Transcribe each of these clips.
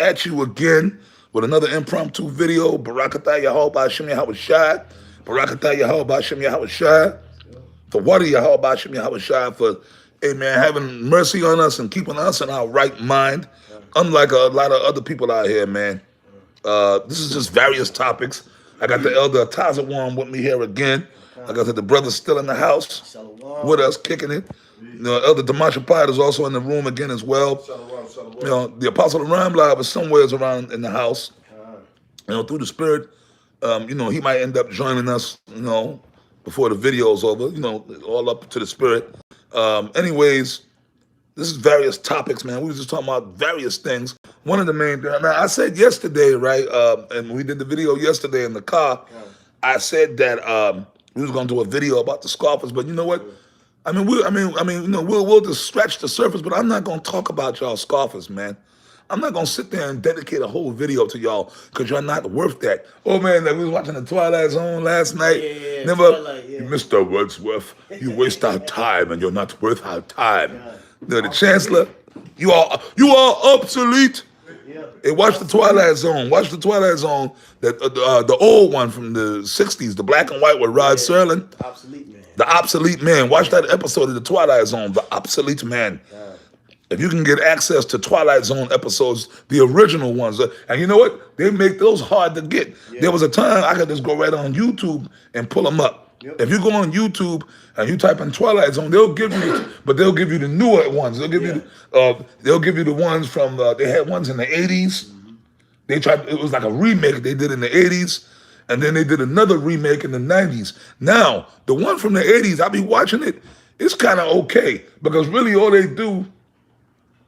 at you again with another impromptu video. Barakatah Yahweh Hashem Yahweh Shai. Barakatah Yahweh Hashem Yahweh Shai. The water Yahweh Hashem Yahweh Shai for, amen, having mercy on us and keeping us in our right mind. Unlike a lot of other people out here, man. This is just various topics. I got the elder Tazawan with me here again. Like I said, the brother's still in the house with us, kicking it. You know, Elder Demasha Pyatt is also in the room again as well. You know, the Apostle of Ramblab is somewhere around in the house. You know, through the Spirit, you know, he might end up joining us, you know, before the video's over, you know, all up to the Spirit. Anyways, this is various topics, man. We were just talking about various things. One of the main things, now I said yesterday, right, and we did the video yesterday in the car, I said that we was gonna do a video about the scoffers, but you know what? I mean, you know, we'll just scratch the surface, but I'm not gonna talk about y'all scoffers, man. I'm not gonna sit there and dedicate a whole video to y'all because you're not worth that. Oh man, like we was watching the Twilight Zone last night. Never, Twilight, Mr. Wordsworth, you waste our time and you're not worth our time. The Chancellor, you are obsolete. Hey, watch the Twilight Zone. Watch the Twilight Zone. The old one from the '60s, the black and white with Rod Serling. Obsolete man. The Obsolete Man. Watch that episode of the Twilight Zone, The Obsolete Man. If you can get access to Twilight Zone episodes, the original ones, and you know what? They make those hard to get. There was a time I could just go right on YouTube and pull them up. If you go on YouTube and you type in Twilight Zone, they'll give you, but they'll give you the newer ones. They'll give you, they'll give you the ones from. They had ones in the '80s. They tried. It was like a remake they did in the '80s, and then they did another remake in the '90s. Now the one from the '80s, I be watching it. It's kind of okay because really all they do,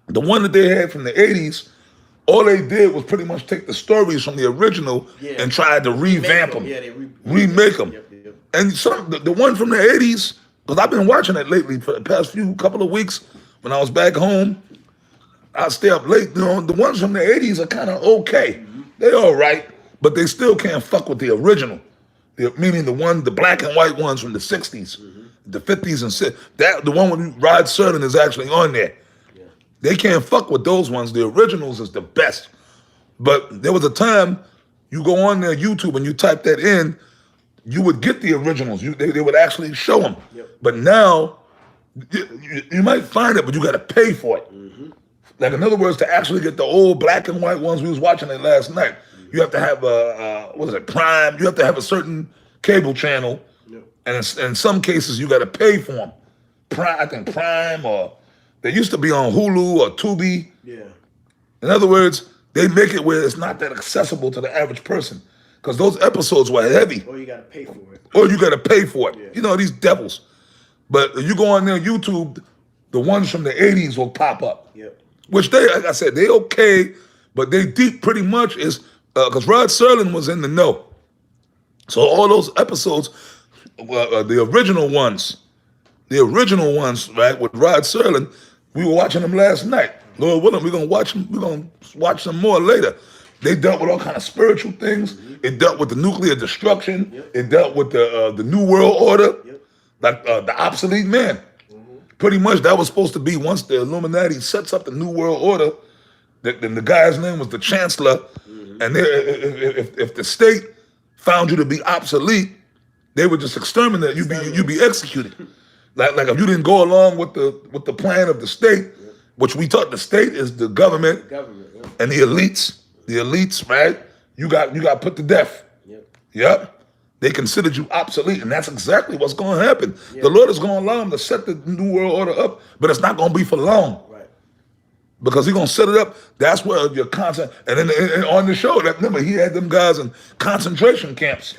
the one that they had from the '80s, all they did was pretty much take the stories from the original and try to revamp them, remake them. And some the one from the '80s, because I've been watching it lately for the past couple of weeks. When I was back home, I stay up late. You know, the ones from the '80s are kind of okay. They're all right, but they still can't fuck with the original. Meaning the black and white ones from the '60s, the '50s and '60s. That the one with Rod Serling is actually on there. They can't fuck with those ones. The originals is the best. But there was a time you go on their YouTube and you type that in, you would get the originals. They would actually show them. But now, you might find it, but you got to pay for it. Like, in other words, to actually get the old black and white ones, we was watching it last night, you have to have Prime. You have to have a certain cable channel. And in some cases, you got to pay for them. I think Prime, or they used to be on Hulu or Tubi. In other words, they make it where it's not that accessible to the average person. Because those episodes were heavy. Or you got to pay for it. Or you got to pay for it. You know, these devils. But if you go on their YouTube, the ones from the '80s will pop up. Which they, like I said, they okay, but they deep pretty much is, because Rod Serling was in the know. So all those episodes, the original ones, right, with Rod Serling, we were watching them last night. Lord willing, we're gonna watch them more later. They dealt with all kind of spiritual things. It dealt with the nuclear destruction. It dealt with the New World Order, like the obsolete man. Pretty much that was supposed to be, once the Illuminati sets up the New World Order, then the guy's name was the Chancellor, and if the state found you to be obsolete, they would just exterminate you. You'd be executed. Like if you didn't go along with the plan of the state, which we taught the state is the government, and the elites, right? You got put to death. They considered you obsolete, and that's exactly what's going to happen. The Lord is going to allow him to set the New World Order up, but it's not going to be for long. Because he's going to set it up. That's where your content, and then on the show, remember, he had them guys in concentration camps.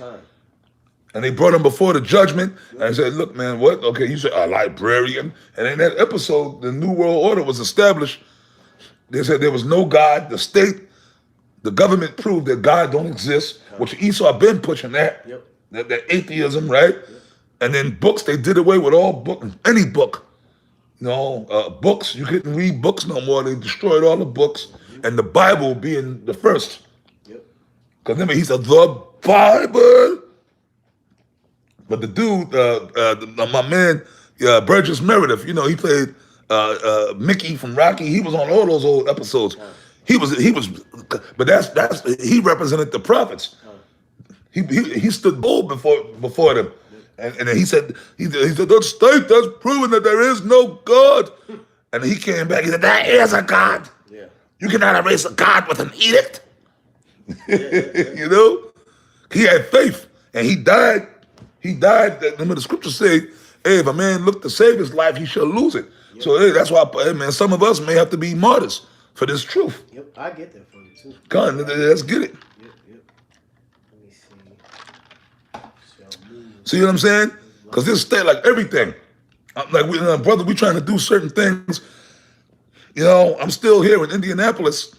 And they brought him before the judgment, and he said, look, man, what? Okay, you said a librarian. And in that episode, the New World Order was established. They said there was no God. The state, the government proved that God don't exist, which Esau been pushing that. That atheism, right? And then books, they did away with all books, any book. You know, books, you couldn't read books no more. They destroyed all the books, and the Bible being the first. Because remember, he said, the Bible. But the dude, my man, Burgess Meredith, you know, he played Mickey from Rocky. He was on all those old episodes. He was, but he represented the prophets. He stood bold before them, and then he said the state has proven that there is no God, and he came back. He said there is a God. Yeah. You cannot erase a God with an edict. You know, he had faith, and he died. He died. The scriptures say, "Hey, if a man look to save his life, he shall lose it." Yep. So hey, that's why, hey, man, some of us may have to be martyrs for this truth. Yep, I get that from you too. Come on, let's get it. Yep. Let me see. See what I'm saying? Because this state, like everything, like brother, we trying to do certain things. You know, I'm still here in Indianapolis,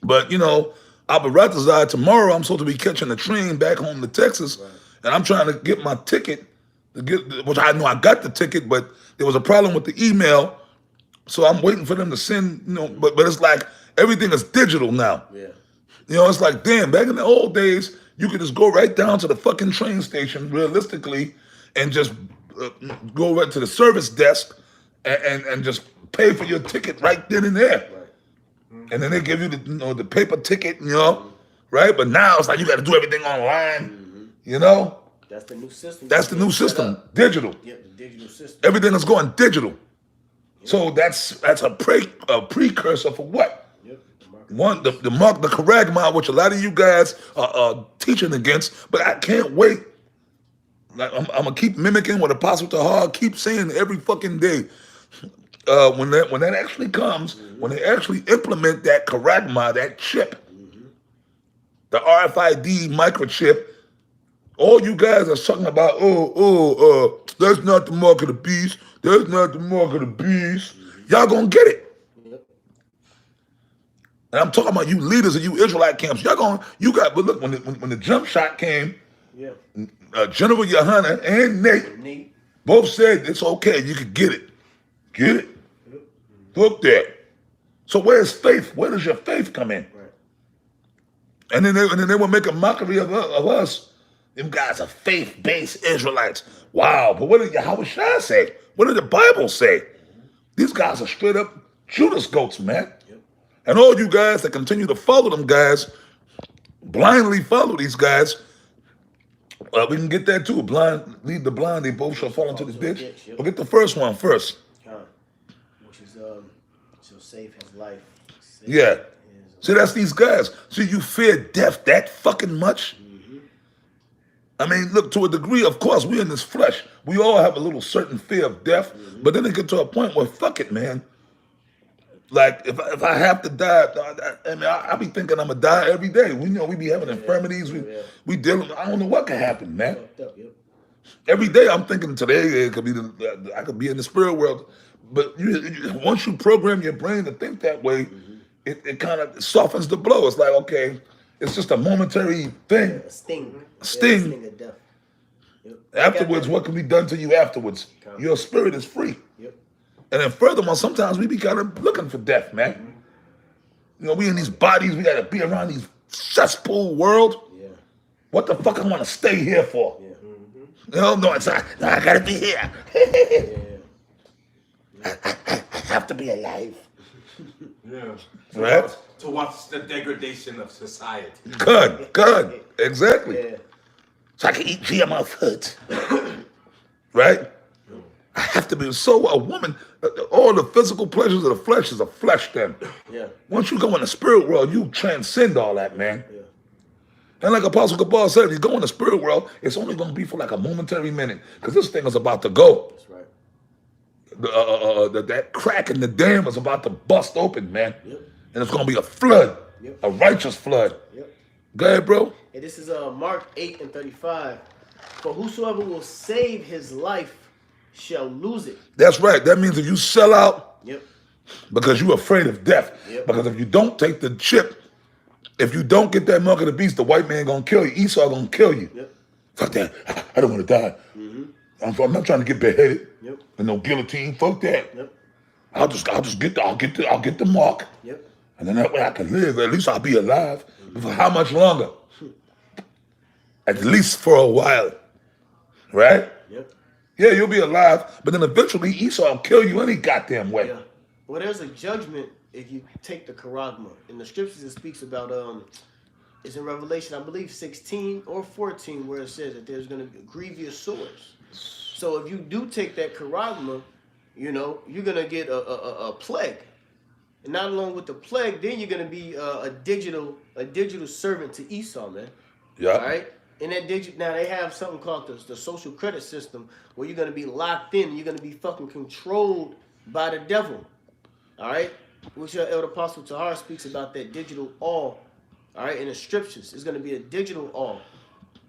but you know, Albaratazai, tomorrow I'm supposed to be catching a train back home to Texas, right. And I'm trying to get my ticket, which I know I got the ticket, but there was a problem with the email, so I'm waiting for them to send. You know, but it's like everything is digital now. Yeah. You know, it's like damn. Back in the old days, you could just go right down to the fucking train station, realistically, and just go right to the service desk and just pay for your ticket right then and there. Right. And then they give you the paper ticket, you know, right? But now it's like you got to do everything online, you know? That's the new system. That's the new system, digital. Yep, the digital system. Everything is going digital. Yep. So that's a precursor for what? Yep. The charagma, which a lot of you guys are teaching against, but I can't wait. Like I'm gonna keep mimicking what Apostle Tahar keeps saying every fucking day. When that actually comes, when they actually implement that charagma, that chip, the RFID microchip, all you guys are talking about, that's not the mark of the beast, that's not the mark of the beast. Y'all gonna get it. And I'm talking about you leaders of you Israelite camps. But look, when the jump shot came, General Yohana and Nate both said it's okay, you can get it. Get it? Look there. So where's faith? Where does your faith come in? Right. And then they will make a mockery of us. Them guys are faith-based Israelites. Wow, but what did Yahweh Shah say? What did the Bible say? These guys are straight up Judas goats, man. Yep. And all you guys that continue to follow them guys, blindly follow these guys, we can get that too. Blind, lead the blind, they both shall fall into the ditch. Yep. We'll get the first one first. Which is, shall save his life. See, that's these guys. See, you fear death that fucking much? I mean, look, to a degree, of course, we're in this flesh. We all have a little certain fear of death, but then it get to a point where, fuck it, man. Like, if I have to die, I mean, I be thinking I'm going to die every day. We know we be having infirmities. We dealing, I don't know what can happen, man. Every day I'm thinking today, it could be I could be in the spirit world. But once you program your brain to think that way, it kind of softens the blow. It's like, okay, it's just a momentary thing. A sting. Sting of death. Yep. Afterwards, what can be done to you afterwards? Your spirit is free. Yep. And then furthermore, sometimes we be kind of looking for death, man. You know, we in these bodies, we got to be around these cesspool world. Yeah. What the fuck I want to stay here for? Yeah. You know, no, I got to be here. I have to be alive. Right? To watch the degradation of society. Good. Exactly. Yeah. So I can eat GMO foods. Right? I have to be. So a woman, all the physical pleasures of the flesh is a flesh then. Yeah. Once you go in the spirit world, you transcend all that, man. Yeah. And like Apostle Cabal said, if you go in the spirit world, it's only going to be for like a momentary minute. Because this thing is about to go. That's right. That crack in the dam is about to bust open, man. Yep. And it's going to be a flood. Yep. A righteous flood. Yep. Go ahead, bro. And this is Mark 8:35. For whosoever will save his life shall lose it. That's right. That means if you sell out because you're afraid of death. Yep. Because if you don't take the chip, if you don't get that mark of the beast, the white man going to kill you. Esau going to kill you. Yep. Fuck that. I don't want to die. I'm not trying to get beheaded. Yep. And no guillotine. Fuck that. Yep. I'll get the mark. Yep. And then that way I can live. At least I'll be alive. But for how much longer? At least for a while. Right? Yep. Yeah, you'll be alive, but then eventually Esau will kill you any goddamn way. Yeah. Well, there's a judgment if you take the charagma in the scriptures, it speaks about it's in Revelation, I believe 16 or 14, where it says that there's going to be grievous sores. So if you do take that charagma, you know, you're going to get a plague. And not along with the plague, then you're going to be a digital servant to Esau, man. Yeah. All right? And that now they have something called the social credit system, where you're going to be locked in. You're going to be fucking controlled by the devil. All right? Which Elder Apostle Tahar speaks about that digital all. All right? In the scriptures, it's going to be a digital all.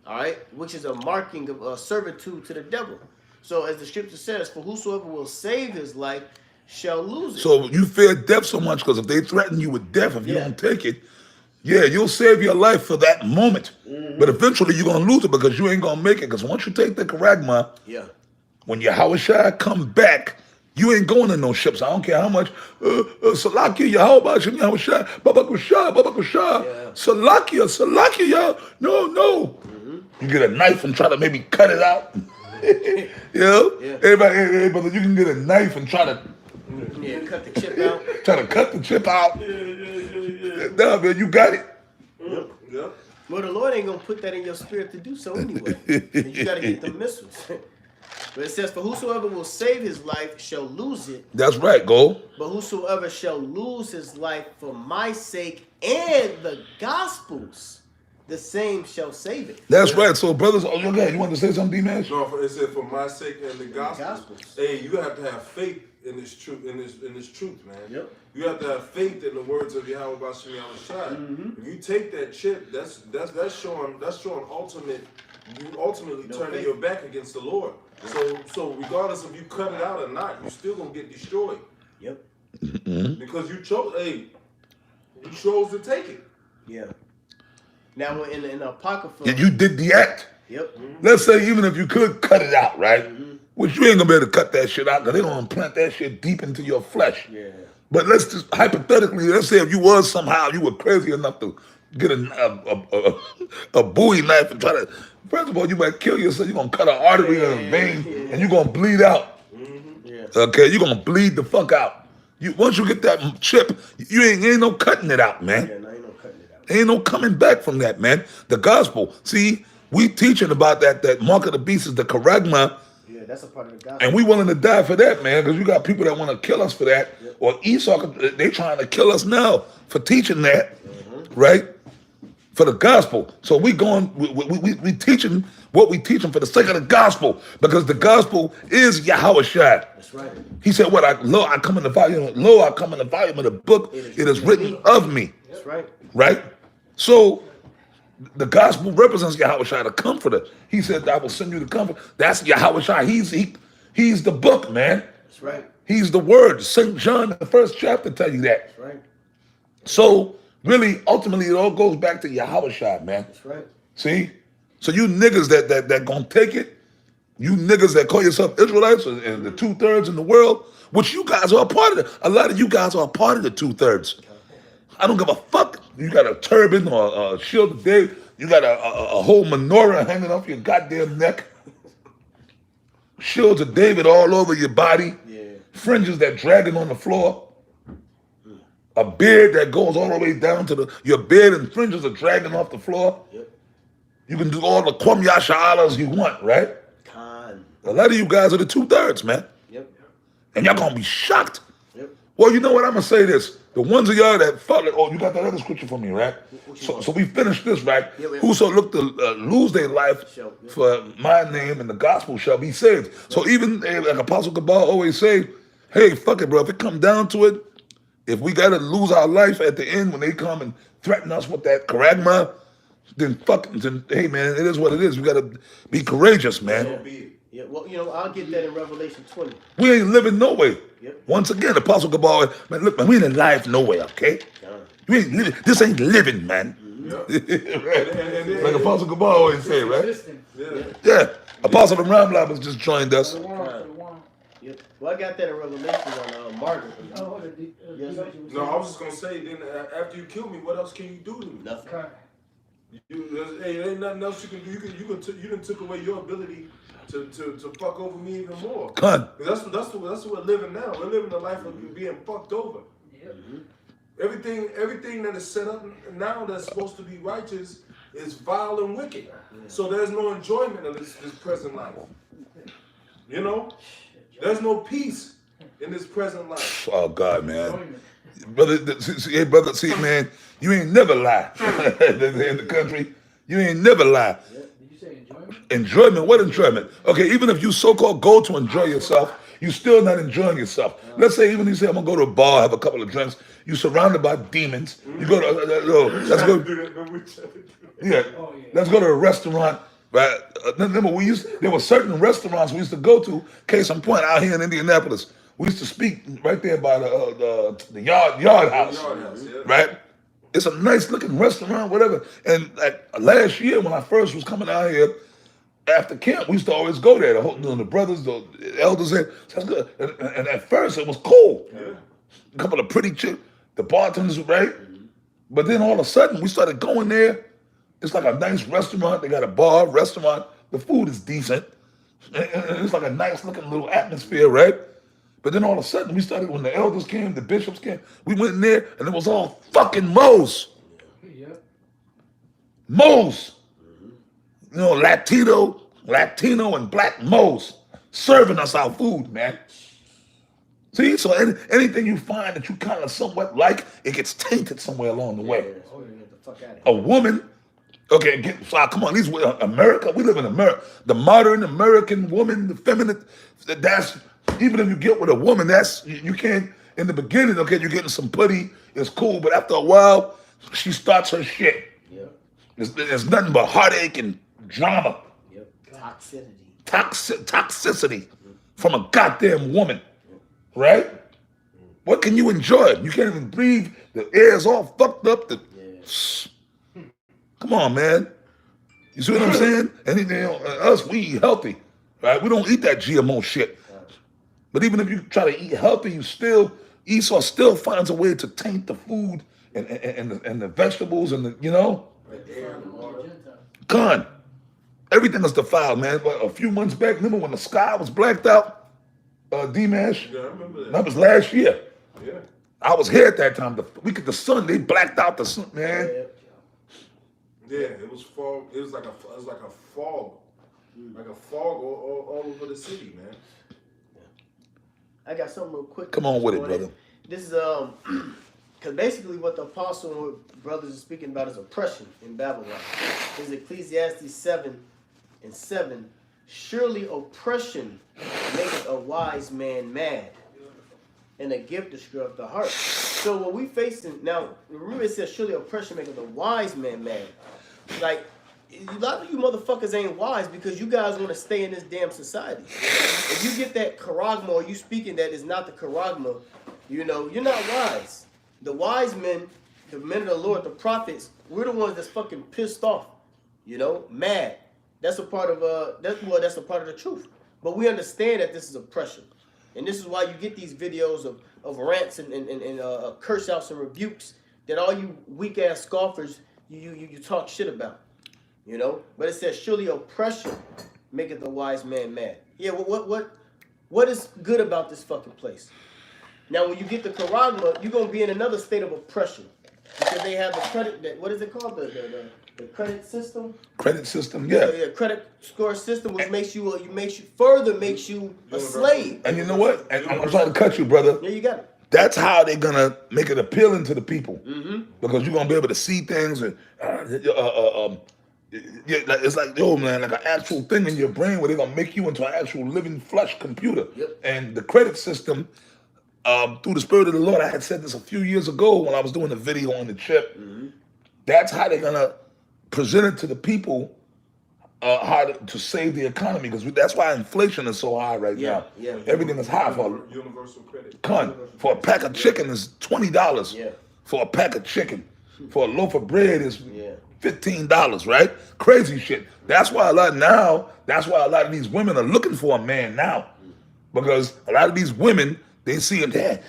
All right? Which is a marking of servitude to the devil. So as the scripture says, for whosoever will save his life shall lose it. So you fear death so much because if they threaten you with death, if you don't take it, yeah, you'll save your life for that moment. But eventually you're going to lose it because you ain't going to make it. Because once you take the charagma, when Yahushua come back, you ain't going in no ships. I don't care how much. Salakia, Yahushua, Yahushua, Baba Kusha, Baba Kusha. Salakia, y'all. No. You get a knife and try to maybe cut it out. You know? Everybody, hey, brother, you can get a knife and try to cut the chip out. Try to cut the chip out. Nah, man, you got it. Yep. Well, the Lord ain't gonna put that in your spirit to do so anyway. You gotta get the missiles. But it says, for whosoever will save his life shall lose it. That's right, go. But whosoever shall lose his life for my sake and the gospel's, the same shall save it. That's right. So, brothers, okay, you want to say something, D-Man? No, it said for my sake and the gospel. Hey, you have to have faith in this truth, in this truth, man. Yep. You have to have faith in the words of Yahweh Bashem Yahushua. If you take that chip, that's showing ultimately turning your back against the Lord. So regardless if you cut it out or not, you're still gonna get destroyed. Yep. Because you chose to take it. Yeah. Now in the Apocrypha, You did the act. Yep. Let's say even if you could cut it out, right? Which you ain't gonna be able to cut that shit out because they gonna implant that shit deep into your flesh. Yeah. But let's just hypothetically, let's say if you were crazy enough to get a Bowie knife and try to, first of all, you might kill yourself. You're gonna cut an artery or a vein, and you're gonna bleed out. Okay, you're gonna bleed the fuck out. Once you get that chip, you ain't no cutting it out, man. Yeah, no, ain't no cutting it out. Ain't no coming back from that, man. The gospel. See, we teaching about that mark of the beast is the charagma. Yeah, that's a part of the gospel. And we willing to die for that, man, because you got people that want to kill us for that. Or Esau, they trying to kill us now for teaching that, right? For the gospel. So we teaching what we teaching for the sake of the gospel, because the gospel is Yahushua. That's right. He said, "What? I come in the volume. Lo, I come in the volume of the book. It is written of me." That's right. Right. So the gospel represents Yahushua, the comforter. He said, "I will send you the comforter." That's Yahushua. He's the book, man. That's right. He's the word. St. John, the first chapter, tell you that. That's right. So really, ultimately, it all goes back to Yahushua, man. That's right. See? So you niggas that gonna take it, you niggas that call yourself Israelites and the 2/3 in the world, which you guys are a part of it. A lot of you guys are a part of the 2/3. I don't give a fuck. You got a turban or a shield of David. You got a whole menorah hanging off your goddamn neck. Shields of David all over your body. Yeah. Fringes that dragging on the floor. A beard that goes all the way down to your beard and fringes are dragging off the floor. Yep. You can do all the Kwam Yasha Allahs you want, right? Khan. A lot of you guys are the 2/3, man. Yep. And y'all gonna be shocked. Yep. Well, you know what? I'm gonna say this. The ones of y'all that fought it, you got that other scripture for me, right? So we finished this, right? Yeah, Whoso look to lose their life for my name and the gospel shall be saved. So even like Apostle Cabal always say, hey, fuck it, bro. If it come down to it, if we gotta lose our life at the end when they come and threaten us with that charagma, then hey man, it is what it is. We gotta be courageous, man. Yeah, well, I'll get that in Revelation 20. We ain't living no way. Yep. Once again, Apostle Cabal, man, look, man, we ain't alive no way, okay? We ain't living. This ain't living, man. Right? Like Apostle Cabal always say, right? Yeah. Apostle of Ramlab has just joined us. Yep. Well, I got that in Revelation on Margaret. No, I was just gonna say. Then after you kill me, what else can you do to me? Nothing. Hey, ain't nothing else you can do. You done took away your ability to fuck over me even more. Con. That's what we're living now. We're living a life of being fucked over. Yeah. Everything that is set up now that's supposed to be righteous is vile and wicked. So there's no enjoyment of this present life. You know? There's no peace in this present life. Oh God, man. Brother, see, man, you ain't never lie. In the country, you ain't never lie. Did you say enjoyment? Enjoyment? What enjoyment? Okay, even if you so-called go to enjoy yourself, you still not enjoying yourself. Let's say even you say I'm gonna go to a bar, have a couple of drinks. You surrounded by demons. You go to let's go. Yeah, let's go to a restaurant. Right? Remember, there were certain restaurants we used to go to. Case in point, out here in Indianapolis, we used to speak right there by the yard house. Right? It's a nice looking restaurant, whatever. And like last year when I first was coming out here, after camp, we used to always go there. The brothers, the elders there. So that's good. And at first it was cool. Yeah. A couple of pretty chicks, the bartenders, right? But then all of a sudden we started going there. It's like a nice restaurant. They got a bar, restaurant. The food is decent. And it's like a nice looking little atmosphere, right? But then all of a sudden we started, when the elders came, the bishops came, we went in there and it was all fucking Moes. Yeah. Moes. You know, Latino and black Moes serving us our food, man. See, so anything you find that you kind of somewhat like, it gets tainted somewhere along the way. Oh, get the fuck out of here. A woman, okay, come on, America, we live in America. The modern American woman, the feminine, that's, even if you get with a woman, that's, you can't, in the beginning, okay, you're getting some putty, it's cool, but after a while, she starts her shit. Yeah. There's nothing but heartache and drama. Yep. Toxicity from a goddamn woman, right? What can you enjoy? You can't even breathe. The air's all fucked up. Come on, man. You see what I'm saying? And us, we eat healthy, right? We don't eat that GMO shit. But even if you try to eat healthy, Esau still finds a way to taint the food and the vegetables and the, you know? Gone. Everything is defiled, man. But a few months back, remember when the sky was blacked out? D-Mash? Yeah, I remember that. That was last year. Yeah. I was here at that time. The week of the sun, they blacked out the sun, man. Yeah, it was fog. It was like a fog. Like a fog all over the city, man. I got something real quick. Come on with it, brother. This is because basically what the apostle and what brothers are speaking about is oppression in Babylon. This is Ecclesiastes 7:7. Surely oppression maketh a wise man mad, and a gift destroyeth the heart. So what we facing now, remember it says surely oppression maketh a wise man mad. Like, a lot of you motherfuckers ain't wise because you guys want to stay in this damn society. If you get that charagma or you speaking that is not the charagma, you know, you're not wise. The wise men, the men of the Lord, the prophets, we're the ones that's fucking pissed off, you know, mad. That's a part of that's a part of the truth. But we understand that this is oppression. And this is why you get these videos of rants and curse outs and rebukes that all you weak ass scoffers you talk shit about. You know? But it says surely oppression maketh the wise man mad. Yeah, what is good about this fucking place? Now when you get the charagma, you're gonna be in another state of oppression. Because they have the credit what is it called? The credit system? Credit system, yeah. Yeah, credit score system, which makes you a slave. And you know what? And I'm trying to cut you, brother. Yeah, you got it. That's how they're gonna make it appealing to the people, because you're gonna be able to see things and it's like, yo, man, like an actual thing in your brain where they're gonna make you into an actual living flesh computer. Yep. And the credit system, through the Spirit of the Lord, I had said this a few years ago when I was doing a video on the chip. That's how they're gonna present it to the people, how to save the economy, because that's why inflation is so high right now. Yeah. Everything is high for Universal credit. for a pack of chicken is $20. Yeah. For a pack of chicken, for a loaf of bread is $15, right? Crazy shit. That's why a lot of these women are looking for a man now, because a lot of these women, they see him there.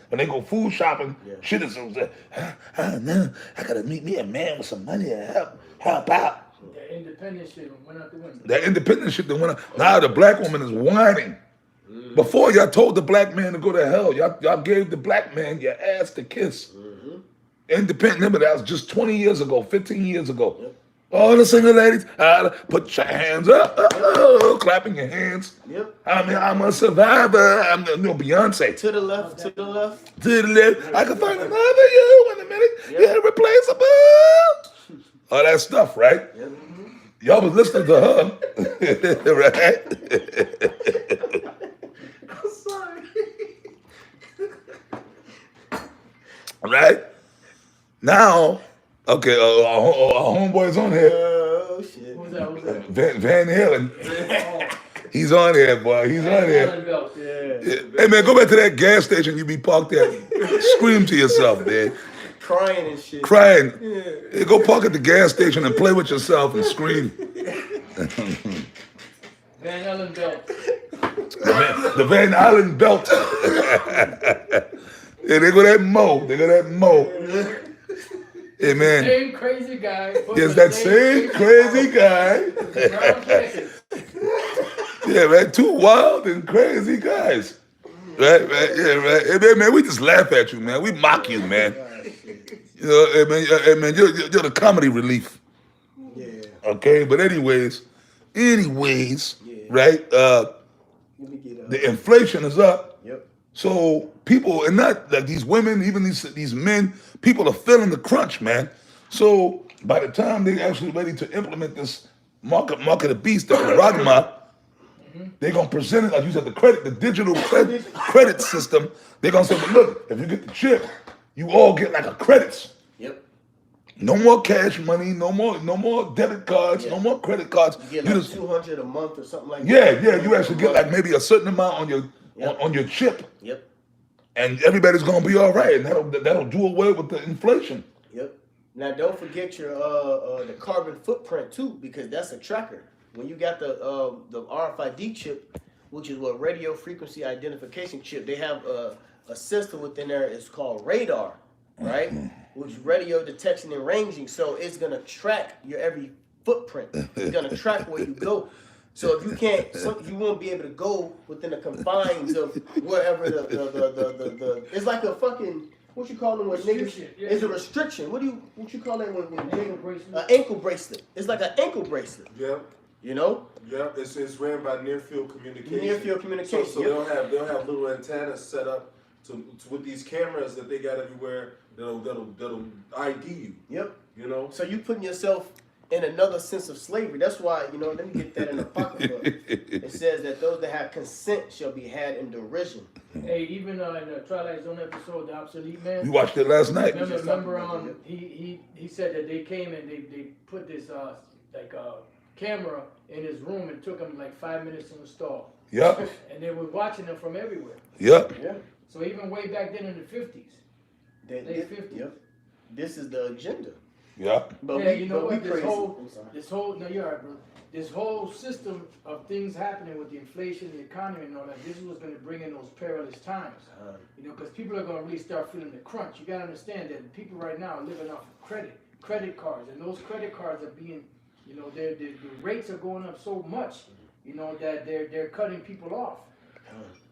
When they go food shopping, shit is no, I gotta meet me a man with some money to help out. That independent shit went out the window. That independent shit that went out. Now the black woman is whining. Before y'all told the black man to go to hell, y'all gave the black man your ass to kiss. Independent, remember that was just 20 years ago, 15 years ago. Yep. All the single ladies, put your hands up, clapping your hands. Yep. I mean, I'm a survivor. I'm Beyonce. To the left, to the left. To the left. I can find another you in a minute. Yep. You're irreplaceable. All that stuff, right? Yep. Y'all was listening to her, right? I'm sorry. Right? Now, okay, our homeboy's on here. Oh shit. Who's that? Van Halen. He's on here, boy. He's on here. Yeah. Hey, man, go back to that gas station you be parked at. Scream to yourself, man. Crying and shit. Crying. Yeah. Hey, go park at the gas station and play with yourself and scream. Van Halen belt. The Van Allen belt. Yeah, they go that Mo. They go that Mo. Hey, man. Same crazy guy. Yes, that same crazy guy. Yeah, man, two wild and crazy guys. Right, yeah, right. Hey, man, we just laugh at you, man. We mock you, man. You know, hey, man, you're the comedy relief. Yeah. Okay, but anyways, right? The inflation is up. Yep. So people, and not like these women, even these men, people are feeling the crunch, man. So by the time they're actually ready to implement this mark of the beast, the Ragma, they're gonna present it like you said, the digital credit system. They're gonna say, but look, if you get the chip, you all get like a credits. Yep. No more cash money, no more debit cards, no more credit cards. You get like $200 a month or something like that. that. Yeah, you actually get like maybe a certain amount on your chip. Yep. And everybody's gonna be all right, and that'll do away with the inflation. Yep. Now don't forget your the carbon footprint too, because that's a tracker. When you got the RFID chip, which is what radio frequency identification chip, they have a system within there. It's called radar, right? Which is radio detection and ranging. So it's gonna track your every footprint. It's gonna track where you go. So if you can't, you won't be able to go within the confines of wherever the it's like a fucking, what you call them when niggas, Yeah. it's a restriction. What you call that when Ankle bracelet. an ankle bracelet. It's like an ankle bracelet. Yeah. You know? Yeah, it's ran by near field communication. Near field communication. So they'll have little antennas set up to with these cameras that they got everywhere that'll ID you. Yep. You know? So you putting yourself in another sense of slavery. That's why, let me get that in the pocketbook. It says that those that have consent shall be had in derision. Hey, even in the Twilight Zone episode, the obsolete man. We watched it last night. Remember, he said that they came and they put this camera in his room and took him like 5 minutes to install. Yep. And they were watching him from everywhere. Yep. Yeah. So even way back then in the 50s. Late 50s. Yep. This is the agenda. Yep. But yeah, we, you know but what? we crazy. No, you're right, bro. This whole system of things happening with the inflation, the economy, and all that, this is what's going to bring in those perilous times. Because people are going to really start feeling the crunch. You got to understand that people right now are living off of credit cards, and those credit cards are being, the rates are going up so much, that they're cutting people off.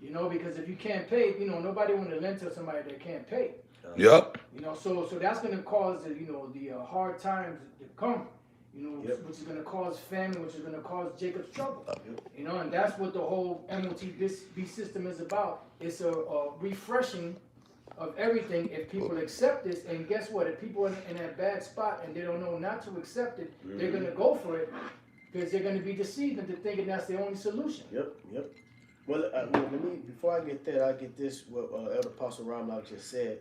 Because if you can't pay, nobody want to lend to somebody that can't pay. Yep. So that's going to cause the hard times to come. Which is going to cause famine, which is going to cause Jacob's trouble. And that's what the whole MOTB system is about. It's a refreshing of everything if people accept this. And guess what? If people are in a bad spot and they don't know not to accept it, they're going to go for it because they're going to be deceived into thinking that's the only solution. Yep. Well, let me, before I get that, I'll get this, what Elder Apostle Ramlock just said,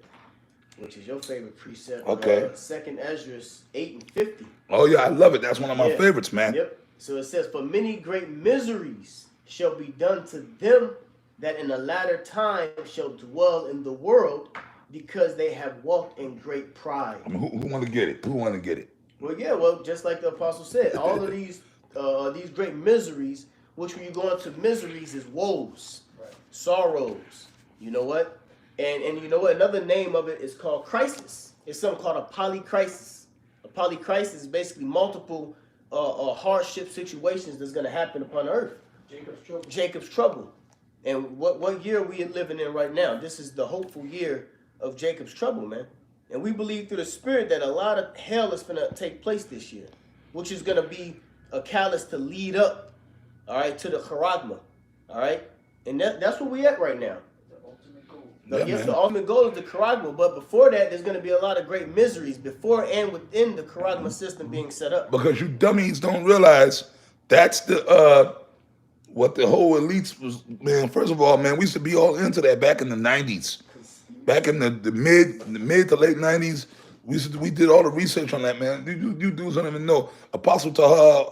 which is your favorite precept. Okay. 2nd Ezra 8:50. Oh yeah, I love it. That's one of my favorites, man. Yep. So it says, for many great miseries shall be done to them that in the latter time shall dwell in the world, because they have walked in great pride. I mean, who want to get it? Who want to get it? Well, just like the apostle said, all of these great miseries, which when you go into miseries is woes, sorrows. You know what? And you know what? Another name of it is called crisis. It's something called a polycrisis. A polycrisis is basically multiple hardship situations that's going to happen upon earth. Jacob's trouble. And what year are we living in right now? This is the hopeful year of Jacob's trouble, man. And we believe through the Spirit that a lot of hell is going to take place this year, which is going to be a catalyst to lead up, all right, to the charagma, all right? And that's where we at right now. The ultimate goal. Yes, the ultimate goal is the charagma, but before that, there's going to be a lot of great miseries before and within the charagma system being set up. Because you dummies don't realize that's the what the whole elites was, man. First of all, man, we used to be all into that back in the 90s. Back in the mid to late 90s, we did all the research on that, man. You dudes don't even know. Apostle Tahar,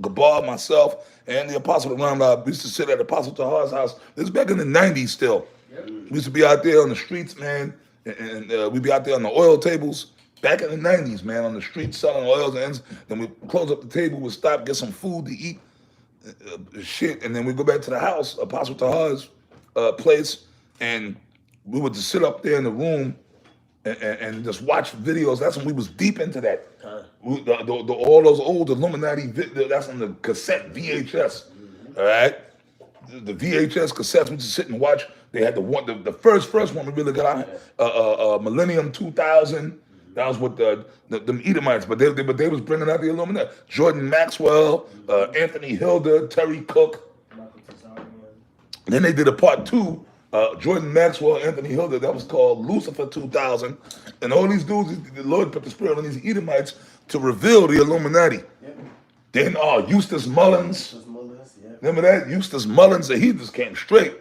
Gabar, myself, and the Apostle Ramla, we used to sit at Apostle Tahar's house. This was back in the 90s still. Yep. We used to be out there on the streets, man, and we'd be out there on the oil tables. Back in the 90s, man, on the streets selling oils, and then we close up the table, we'd stop, get some food to eat, shit, and then we go back to the house, Apostle Tahar's place, and we would just sit up there in the room and just watch videos. That's when we was deep into that. All those old Illuminati videos, that's on the cassette VHS, all right? The VHS cassettes, we just sit and watch. They had the first one we really got out, Millennium 2000. That was with them Edomites, but they was bringing out the Illuminati. Jordan Maxwell, Anthony Hilda, Terry Cook. Then they did a part 2. Jordan Maxwell, Anthony Hilda, that was called Lucifer 2000. And all these dudes, the Lord put the spirit on these Edomites to reveal the Illuminati. Yep. Then Eustace Mullins. Remember that? Eustace Mullins, he just came straight,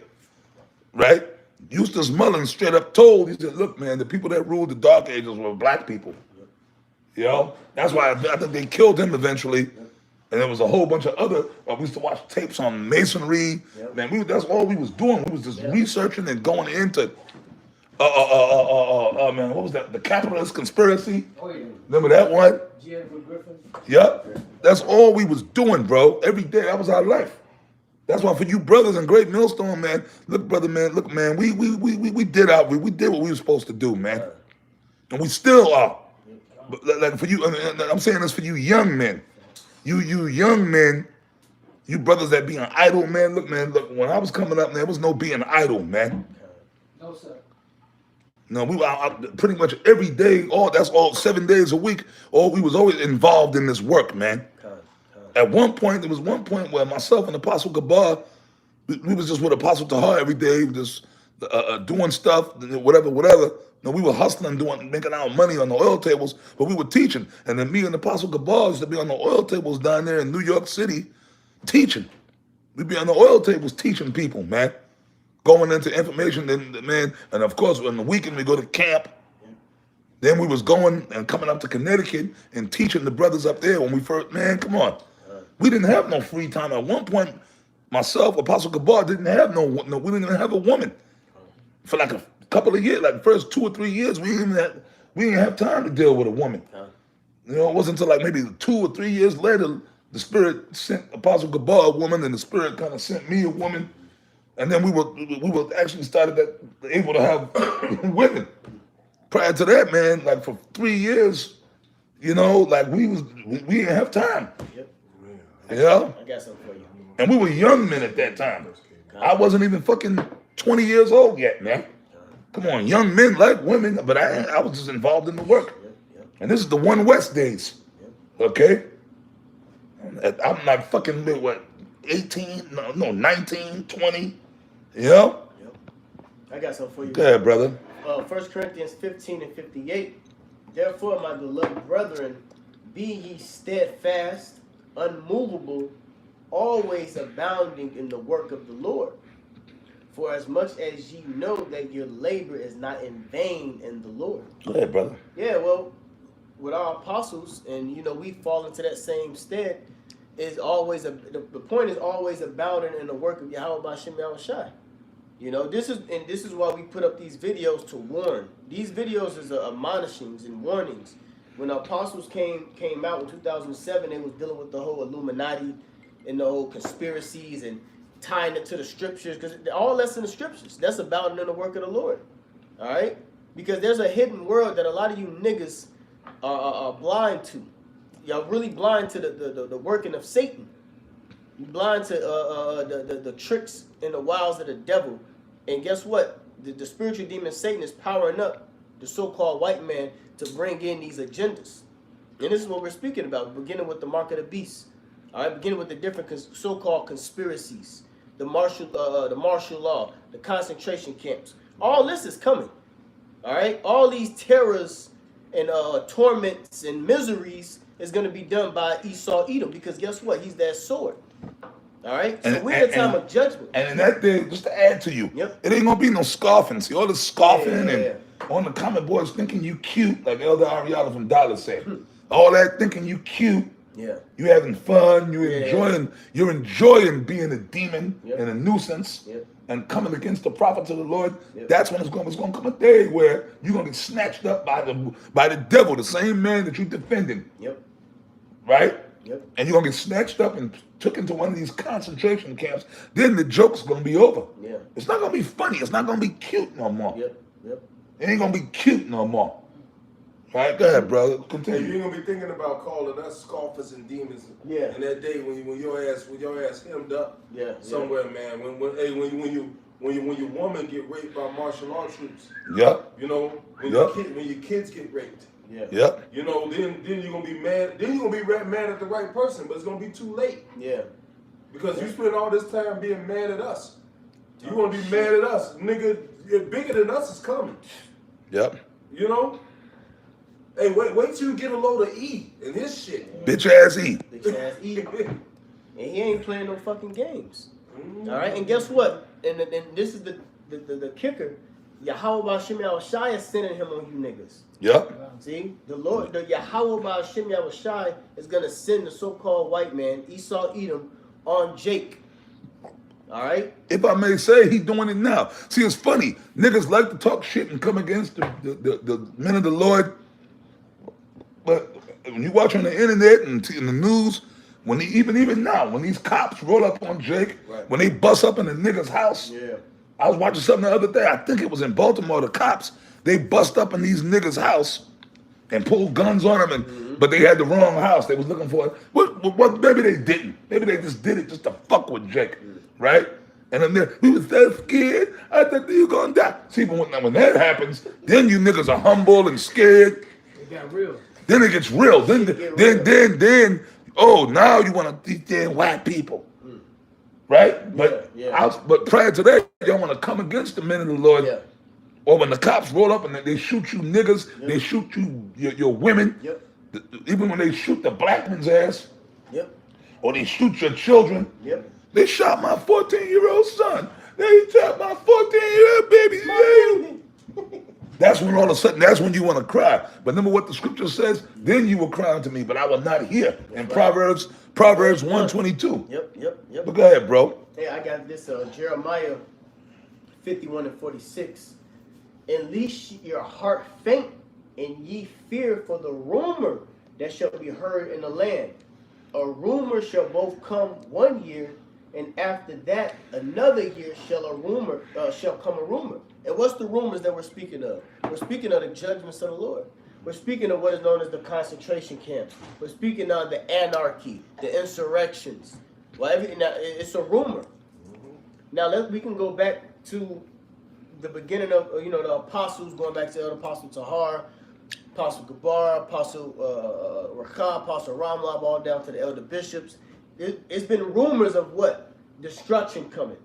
right? Eustace Mullins straight up told, he said, look, man, the people that ruled the Dark Ages were black people. Yep. You know? That's why I think they killed him eventually. Yep. And there was a whole bunch of other, we used to watch tapes on masonry. Yep. Man, that's all we was doing. We was just researching and going into, man, what was that? The Capitalist Conspiracy? Oh, yeah. Remember that one? Yep. That's all we was doing, bro. Every day, that was our life. That's why for you brothers in Great Millstone, man, look, brother, man, look, man, we did what we were supposed to do, man. And we still are. But like for you, I'm saying this for you young men. You young men, you brothers that being idle, man, look, when I was coming up, there was no being idle, man. No, sir. No, we were out pretty much every day, that's all 7 days a week, we was always involved in this work, man. At one point, there was one point where myself and Apostle Gabar, we was just with Apostle Tahar every day, just doing stuff, whatever. No, we were hustling, making our money on the oil tables, but we were teaching. And then me and Apostle Gabar used to be on the oil tables down there in New York City, teaching. We'd be on the oil tables teaching people, man. Going into information, man, and of course, on the weekend, we go to camp. Then we was going and coming up to Connecticut and teaching the brothers up there when we first, man, come on. We didn't have no free time. At one point, myself, Apostle Gabar, we didn't even have a woman. For like a couple of years, like the first 2 or 3 years, we didn't have time to deal with a woman. You know, it wasn't until like maybe 2 or 3 years later, the Spirit sent Apostle Gabar a woman, and the Spirit kind of sent me a woman. And then we were actually able to have women. Prior to that, man, like for 3 years, you know, like we didn't have time. Yep. You know? I got something for you. And we were young men at that time. I wasn't even fucking 20 years old yet, man. Come on, young men like women, but I was just involved in the work. And this is the One West days, okay? I'm like fucking, 18, no, 19, 20, you know? I got something for you. Go ahead, brother. 1 Corinthians 15 and 58. Therefore, my beloved brethren, be ye steadfast, unmovable, always abounding in the work of the Lord. For as much as ye know that your labor is not in vain in the Lord. Go ahead, brother. Yeah, well, with our apostles, and you know, we fall into that same stead, is always the point is always abounding in the work of Yahweh B'Shem Yahushai. You know, this is why we put up these videos to warn. These videos is admonishings and warnings. When the apostles came out in 2007, they was dealing with the whole Illuminati and the whole conspiracies and tying it to the scriptures, because all that's in the scriptures. That's abounding in the work of the Lord. All right? Because there's a hidden world that a lot of you niggas are blind to. Y'all really blind to the working of Satan. You're blind to the tricks and the wiles of the devil. And guess what? The spiritual demon Satan is powering up the so-called white man to bring in these agendas. And this is what we're speaking about, beginning with the mark of the beast. All right, beginning with the different so-called conspiracies, the martial law, the concentration camps. All this is coming. All right, all these terrors and torments and miseries is going to be done by Esau Edom, because guess what? He's that sword. All right, so we're in a time of judgment. And in that day, just to add to you, it ain't gonna be no scoffing. See all the scoffing and on the comment boards thinking you cute, like Elder Ariana from Dallas said. All that thinking you cute. Yeah. You having fun. You're enjoying being a demon and a nuisance and coming against the prophets of the Lord. That's when it's gonna come a day where you're gonna get snatched up by the devil, the same man that you're defending. Right? And you're gonna get snatched up and took into one of these concentration camps. Then the joke's gonna be over. It's not gonna be funny. It's not gonna be cute no more. It ain't gonna be cute no more. All right, go ahead, brother. Continue. Hey, you ain't gonna be thinking about calling us scoffers and demons. In that day when your ass hemmed up somewhere, man. When your woman get raped by martial law troops. You know, when your kids get raped. You know, then you're gonna be mad. Then you're gonna be mad at the right person, but it's gonna be too late. Because you spend all this time being mad at us. You gonna be mad at us, nigga. Bigger than us is coming. You know. Hey, wait till you get a load of E in his shit. Bitch ass E. Bitch ass E. And he ain't playing no fucking games. All right, and guess what? And this is the kicker. Yahweh Hashem Yahushai is sending him on you niggas. See, the Lord, the Yahweh Hashem Yahushai is gonna send the so-called white man Esau Edom on Jake. All right. If I may say, he's doing it now. See, it's funny. Niggas like to talk shit and come against the men of the Lord. But when you watch on the internet and in the news, when even now, when these cops roll up on Jake, when they bust up in the nigga's house, I was watching something the other day. I think it was in Baltimore. The cops, they bust up in these niggas' house and pulled guns on them, but they had the wrong house. They was looking for it. Well, maybe they didn't. Maybe they just did it just to fuck with Jake, right? And then we was so scared. I thought you were gonna die. See, but when that happens, then you niggas are humble and scared. It got real. Then it gets real. Then, oh, now you want to teach them white people, right? But but prior to that, y'all want to come against the men of the Lord. Or when the cops roll up and they shoot you niggas, they shoot you your women. Even when they shoot the black man's ass, or they shoot your children. They shot my 14-year-old son. They shot my 14-year-old baby. That's when all of a sudden, that's when you want to cry. But remember what the scripture says? Then you will cry unto me, but I will not hear. In Proverbs 1:22. But go ahead, bro. Hey, I got this Jeremiah 51:46. Unleash your heart faint, and ye fear for the rumor that shall be heard in the land. A rumor shall both come 1 year, and after that another year shall come a rumor. And what's the rumors that we're speaking of? We're speaking of the judgments of the Lord. We're speaking of what is known as the concentration camps. We're speaking of the anarchy, the insurrections. Well, everything now, it's a rumor. Now we can go back to the beginning of the apostles, going back to the apostle Tahar, apostle Gabar, apostle Rakah, apostle Ramlab, all down to the elder bishops. It's been rumors of what? Destruction coming.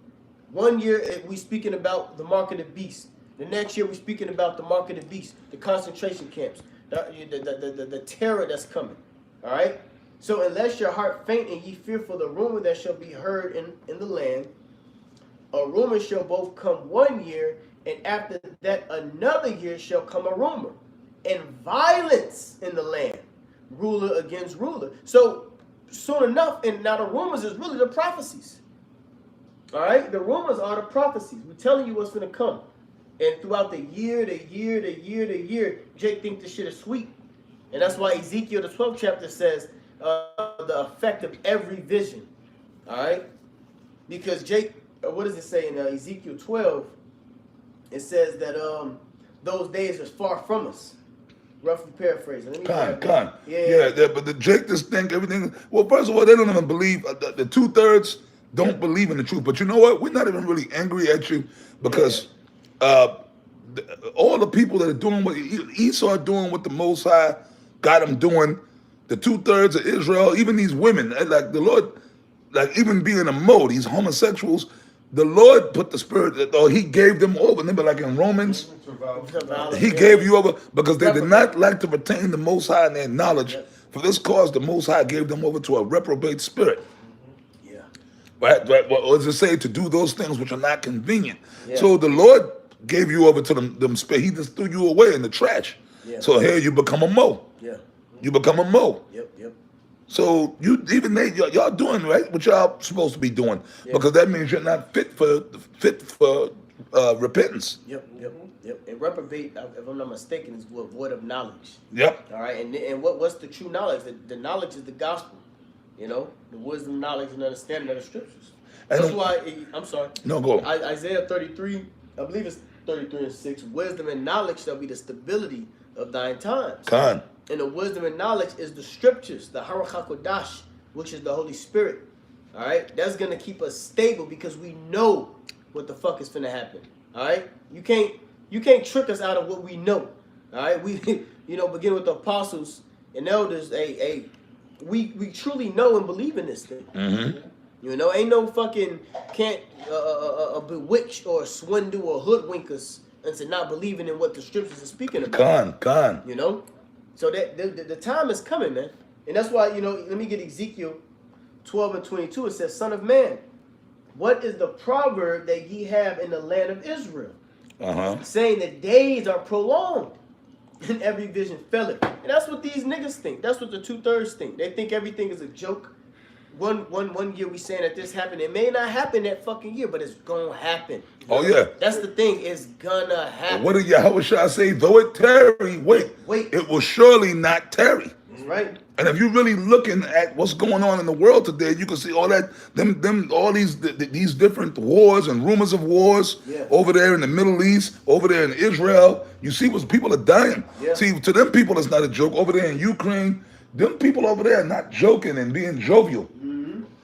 1 year we speaking about the mark of the beast. The next year we speaking about the mark of the beast, the concentration camps, the terror that's coming. All right. So unless your heart faint and ye fear for the rumor that shall be heard in the land, a rumor shall both come 1 year, and after that another year shall come a rumor, and violence in the land, ruler against ruler. So soon enough, and now the rumors is really the prophecies. All right, the rumors are the prophecies. We're telling you what's going to come. And throughout the year, Jake thinks this shit is sweet. And that's why Ezekiel, the 12th chapter, says the effect of every vision. All right? Because Jake, what does it say in Ezekiel 12? It says that those days are far from us. Roughly paraphrasing. Con. But the Jake just think everything. Well, first of all, they don't even believe. The 2/3 don't believe in the truth. But you know what? We're not even really angry at you because all the people that are doing what Esau doing, what the Most High got him doing, the 2/3 of Israel, even these women, like the Lord, like even being a mode, these homosexuals, the Lord put the spirit, or he gave them over. Remember, like in Romans, he gave you over because they did not like to retain the Most High in their knowledge. For this cause, the Most High gave them over to a reprobate spirit. Yeah. Right? What does it say? To do those things which are not convenient. Yeah. So the Lord gave you over to them spirit. He just threw you away in the trash. Yeah. So here you become a mo. Yeah. You become a mo. Yep. So y'all doing right what y'all supposed to be doing, because that means you're not fit for repentance. Yep. And reprobate, if I'm not mistaken, is void of knowledge. Yep. All right. And what's the true knowledge? The knowledge is the gospel. You know, the wisdom, knowledge, and understanding of the scriptures. That's why. I'm sorry. No, go. Isaiah 33, I believe it's 33:6. Wisdom and knowledge shall be the stability of thine times. Khan. And the wisdom and knowledge is the scriptures, the Haruch HaKodash, which is the Holy Spirit. All right? That's going to keep us stable because we know what the fuck is finna happen. All right? You can't trick us out of what we know. All right? We, begin with the apostles and elders. We truly know and believe in this thing. Mm-hmm. You know, ain't no fucking can't bewitch or swindle or hoodwink us into not believing in what the scriptures are speaking about. Khan. You know? So that the time is coming, man. And that's why, let me get Ezekiel 12:22. It says, Son of man, what is the proverb that ye have in the land of Israel? Saying that days are prolonged and every vision felleth. And that's what these niggas think. That's what the 2/3 think. They think everything is a joke. One year we saying that this happened. It may not happen that fucking year, but it's gonna happen. Oh yeah. That's the thing. It's gonna happen. What did Yahweh say? Though it tarry, wait. It will surely not tarry. That's right. And if you're really looking at what's going on in the world today, you can see all that, all these different wars and rumors of wars over there in the Middle East, over there in Israel. You see what people are dying. Yeah. See, to them people, it's not a joke. Over there in Ukraine, them people over there are not joking and being jovial.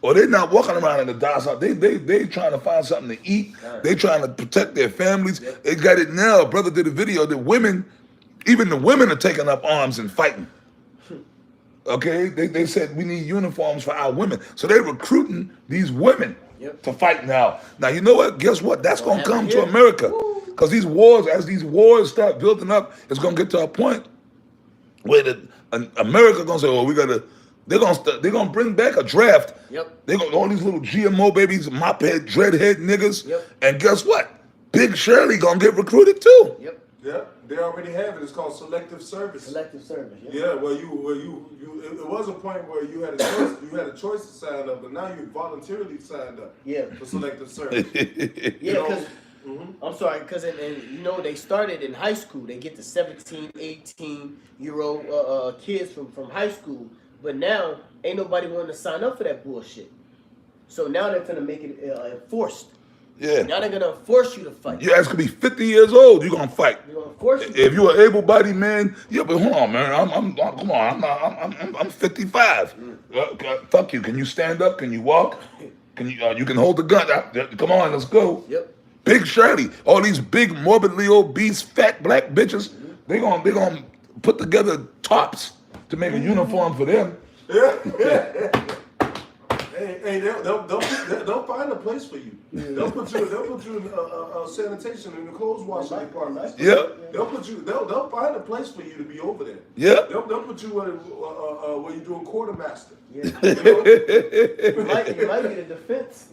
Or they're not walking around in the das. They trying to find something to eat. They trying to protect their families. They got it now. Brother did a video that even the women are taking up arms and fighting. Okay, they said we need uniforms for our women. So they're recruiting these women to fight now. Now, you know what? Guess what? That's going to come to America. Because these wars, as these wars start building up, it's going to get to a point where America going to say, well, they're gonna bring back a draft. They're gonna all these little GMO babies, mop head, dread head niggas. And guess what? Big Shirley gonna get recruited too. Yeah, they already have it. It's called selective service. Selective service. Yeah, well, it was a point where you had a choice. You had a choice to sign up, but now you voluntarily signed up. For selective service. Because I'm sorry, because they started in high school. They get the 17, 18-year-old kids from high school. But now, ain't nobody wanting to sign up for that bullshit. So now they're going to make it enforced. Yeah. Now they're going to force you to fight. Your ass could be 50 years old. You're going to fight. They're going to force you. If you're an able-bodied man, but hold on, man. I'm 55. Fuck you. Can you stand up? Can you walk? Can you can hold the gun? Come on, let's go. Big Shirley. All these big, morbidly obese, fat black bitches. They gonna put together tops to make a uniform for them. Hey, they'll find a place for you. They'll put you in sanitation in the clothes washing department. They'll find a place for you to be over there. They'll put you where you're doing quartermaster. It might be the defense.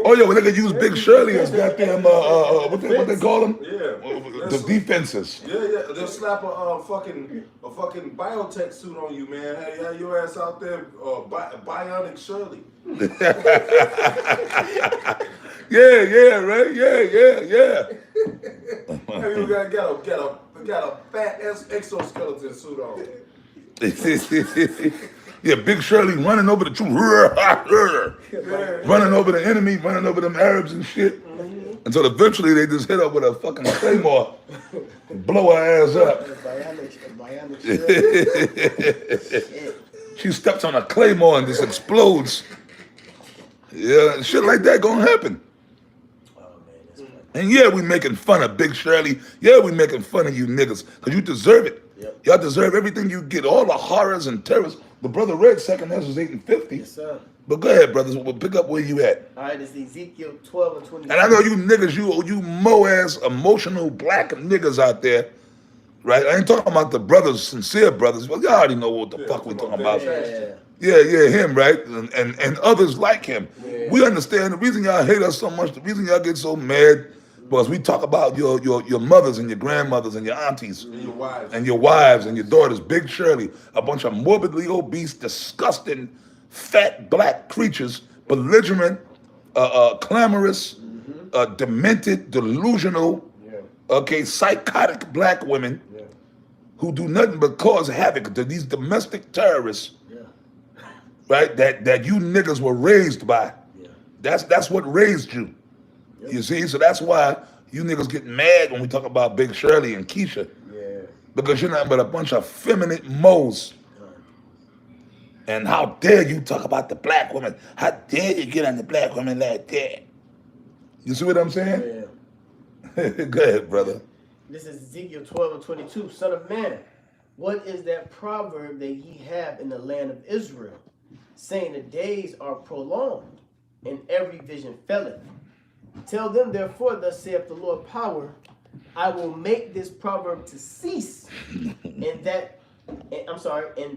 Oh yeah, well, they could use Big Shirley as goddamn what they call them? The defenses. They'll slap a fucking biotech suit on you, man. Have your ass out there, bionic Shirley. Right? Yeah. Have you got a fat exoskeleton suit on? Yeah, Big Shirley running over the troops, running over the enemy, running over them Arabs and shit. Until eventually they just hit her with a fucking claymore and blow her ass up. She steps on a claymore and just explodes. Yeah, shit like that gonna happen. Oh man, that's funny. And yeah, we making fun of Big Shirley. Yeah, we making fun of you niggas. Because you deserve it. Yep. Y'all deserve everything you get. All the horrors and terrors. But Brother Red's second S was 8 and 50. Yes, sir. But go ahead, brothers. We'll pick up where you at. All right, it's Ezekiel 12 and 22. And I know you niggas, you mo-ass, emotional black niggas out there, right? I ain't talking about the brothers, sincere brothers. Well, y'all already know what the fuck we talking about. Yeah, him, right? And others like him. Yeah. We understand the reason y'all hate us so much, the reason y'all get so mad, because we talk about your mothers and your grandmothers and your aunties. And your wives. And your wives and your daughters. Big Shirley, a bunch of morbidly obese, disgusting, fat black creatures, belligerent, clamorous, demented, delusional, okay, psychotic black women who do nothing but cause havoc to these domestic terrorists, right? That you niggas were raised by. That's what raised you. You see, so that's why you niggas get mad when we talk about Big Shirley and Keisha, because you're nothing but a bunch of feminine moles. And how dare you talk about the black woman? How dare you get on the black woman like that? You see what I'm saying? Go ahead, brother. This is Ezekiel 12 and 22. Son of man, what is that proverb that ye have in the land of Israel, saying the days are prolonged, and every vision faileth? Tell them, therefore, thus saith the Lord power, I will make this proverb to cease, and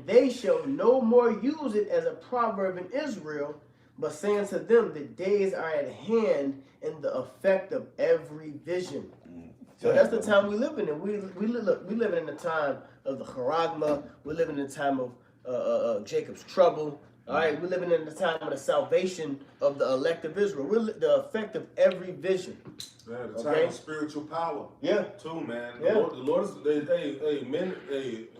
they shall no more use it as a proverb in Israel, but saying to them, the days are at hand, and the effect of every vision. So that's the time we live in. We living in the time of the charagma. We're living in the time of Jacob's trouble. All right, we're living in the time of the salvation of the elect of Israel. We're the effect of every vision. Man, the time of spiritual power. Yeah. Too, man. Yeah. The Lord is the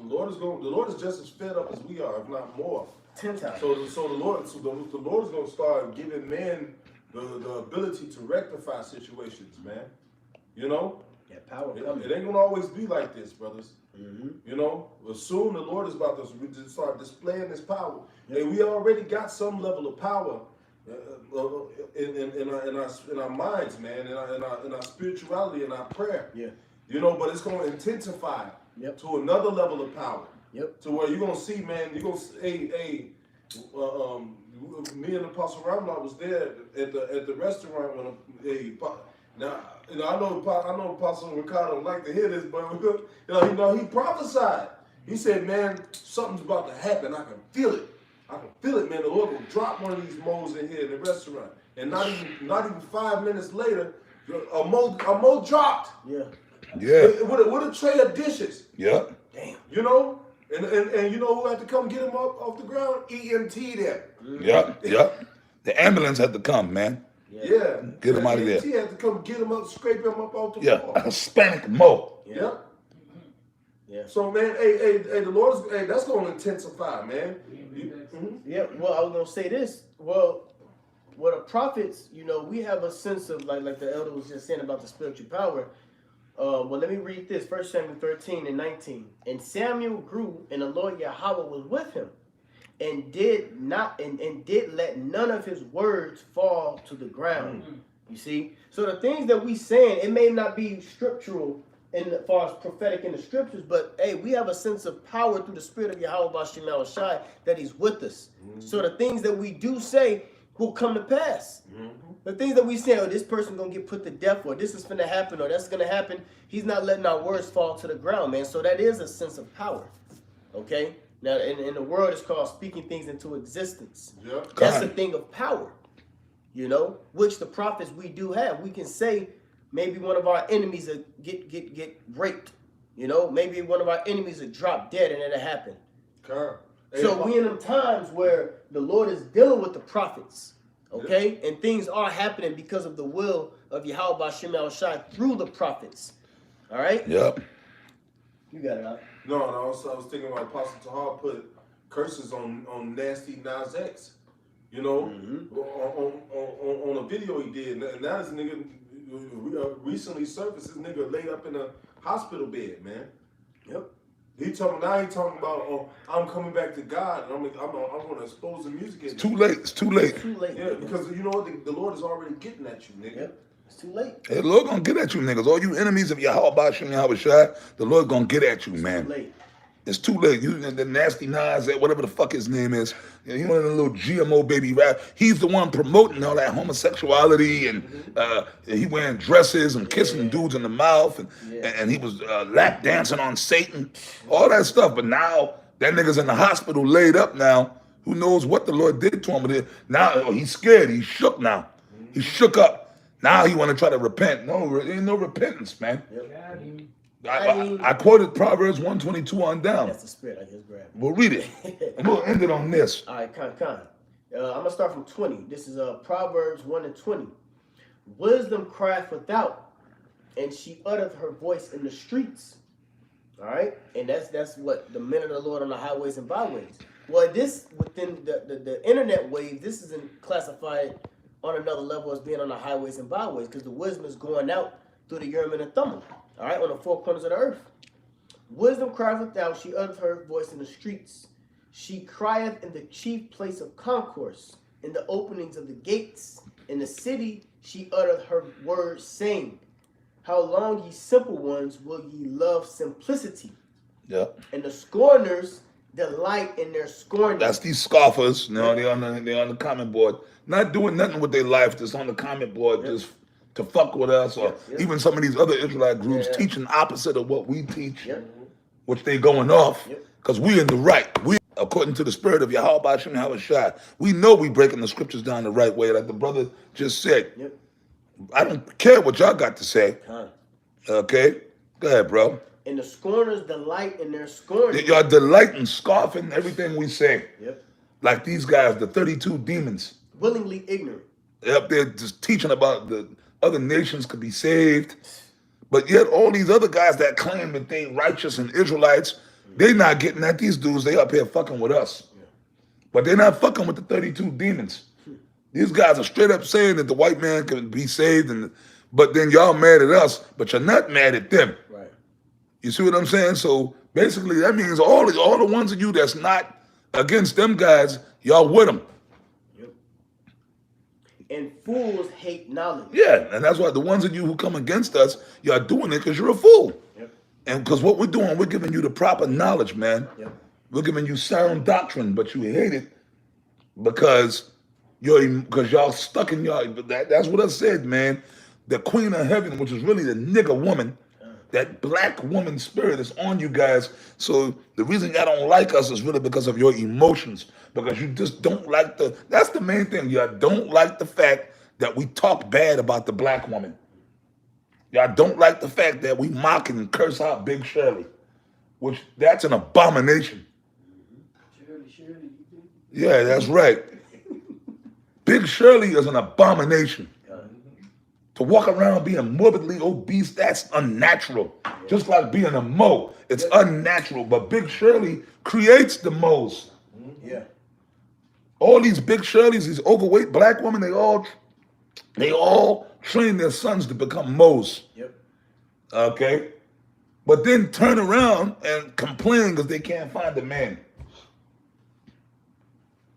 Lord is just as fed up as we are, if not more. 10 times. So the Lord is going to start giving men the ability to rectify situations, man. You know? Yeah, power It coming. ain't going to always be like this, brothers. Mm-hmm. You know? But soon the Lord is about to start displaying his power. Yeah. And we already got some level of power in our minds, man, in our spirituality, in our prayer. Yeah. You know, but it's going to intensify to another level of power. Yep. To where you're going to see, man, you're going to see, me and Apostle Ramla was there at the restaurant when now, you know, I know Apostle Ricardo don't like to hear this, but you know, he prophesied. He said, man, something's about to happen. I can feel it. I can feel it, man. The Lord will drop one of these moles in here in the restaurant. And not even 5 minutes later, a mole dropped. Yeah. Yeah. With a tray of dishes. Yeah. Damn. You know? And you know who had to come get him up off the ground? EMT there. Yep. The ambulance had to come, man. Yeah. Get him out of there. EMT had to come get him up, scrape him up off the floor. Yeah. Hispanic mo. Yeah. Yeah. So man, hey, the Lord is that's going to intensify, man. Yeah. Well, I was gonna say this. Well, the prophets, you know, we have a sense of like the elder was just saying about the spiritual power. Well, let me read this. 1 Samuel 13 and 19. And Samuel grew, and the Lord Yahweh was with him, and did let none of his words fall to the ground. You see? So the things that we saying, it may not be scriptural as far as prophetic in the scriptures, but hey, we have a sense of power through the spirit of Yahweh Bashim Shai that he's with us. So the things that we do say will come to pass. The things that we say, oh, this person gonna get put to death, or this is gonna happen, or that's gonna happen, he's not letting our words fall to the ground, man. So that is a sense of power. Okay? Now in the world it's called speaking things into existence. Yeah. That's a thing of power. You know, which the prophets we do have. We can say maybe one of our enemies get raped. You know, maybe one of our enemies will drop dead and it'll happen. So we in them times where the Lord is dealing with the prophets, okay? And things are happening because of the will of Yahweh Bashim Shai through the prophets. All right? Yep. You got it out. No, I was thinking about Apostle Tahar put curses on nasty Nas X. You know, on a video he did. And now this nigga recently surfaced. This nigga laid up in a hospital bed, man. Yep. He talking about, oh, I'm coming back to God, and I'm going to expose the music. It's too late. It's too late. Yeah, because you know what? The Lord is already getting at you, nigga. Yep. It's too late. Hey, the Lord gonna get at you niggas. All you enemies of Yahweh Shem Yahweh Shai, the Lord gonna get at you, man. Too late. It's too late. You the nasty Nas, whatever the fuck his name is. You know, one of the little GMO baby rap. He's the one promoting all that homosexuality, and he wearing dresses and kissing dudes in the mouth, and he was lap dancing on Satan, all that stuff. But now that nigga's in the hospital, laid up now. Who knows what the Lord did to him? But now he's scared. He's shook now. He's shook up. Now he want to try to repent. No, there ain't no repentance, man. I quoted Proverbs 122 on down. That's the spirit. I just grabbed it. We'll read it. And we'll end it on this. All right, I'm gonna start from 20. This is Proverbs 1 and 20. Wisdom crieth without, and she uttereth her voice in the streets. All right, and that's what the men of the Lord on the highways and byways. Well, this within the internet wave, this isn't classified on another level as being on the highways and byways, because the wisdom is going out through the Urim and the Thummim. All right, on the four corners of the earth. Wisdom crieth without, she uttereth her voice in the streets. She crieth in the chief place of concourse, in the openings of the gates. In the city she uttereth her words, saying, how long, ye simple ones, will ye love simplicity? Yeah. And the scorners delight in their scorning. That's these scoffers. You know, they on the comment board, not doing nothing with their life, just on the comment board, just to fuck with us, or even some of these other Israelite groups teaching opposite of what we teach, which they going off, because we in the right. We, according to the spirit of Yahweh Shem Yahweh Shai, we know we breaking the scriptures down the right way, like the brother just said. I don't care what y'all got to say. Okay? Go ahead, bro. And the scorners delight in their scorning. Y'all delight in scoffing everything we say. Like these guys, the 32 demons. Willingly ignorant. They're up there just teaching about the other nations could be saved. But yet all these other guys that claim that they righteous and Israelites, they not getting at these dudes. They up here fucking with us. But they're not fucking with the 32 demons. These guys are straight up saying that the white man can be saved, but then y'all mad at us, but you're not mad at them. Right. You see what I'm saying? So basically that means all the ones of you that's not against them guys, y'all with them. And fools hate knowledge. Yeah, and that's why the ones of you who come against us, y'all doing it because you're a fool. And because what we're doing, we're giving you the proper knowledge, man. We're giving you sound doctrine, but you hate it because y'all stuck in y'all. That's what I said, man. The queen of heaven, which is really the nigger woman, that black woman spirit is on you guys. So the reason y'all don't like us is really because of your emotions. Because you just don't like that's the main thing. Y'all don't like the fact that we talk bad about the black woman. Y'all don't like the fact that we mock and curse out Big Shirley, which that's an abomination. Shirley. Yeah, that's right. Big Shirley is an abomination. To walk around being morbidly obese, that's unnatural. Just like being a Mo, it's unnatural. But Big Shirley creates the Mo's. All these Big Shirleys, these overweight black women, they all train their sons to become Mo's. Okay? But then turn around and complain because they can't find a man.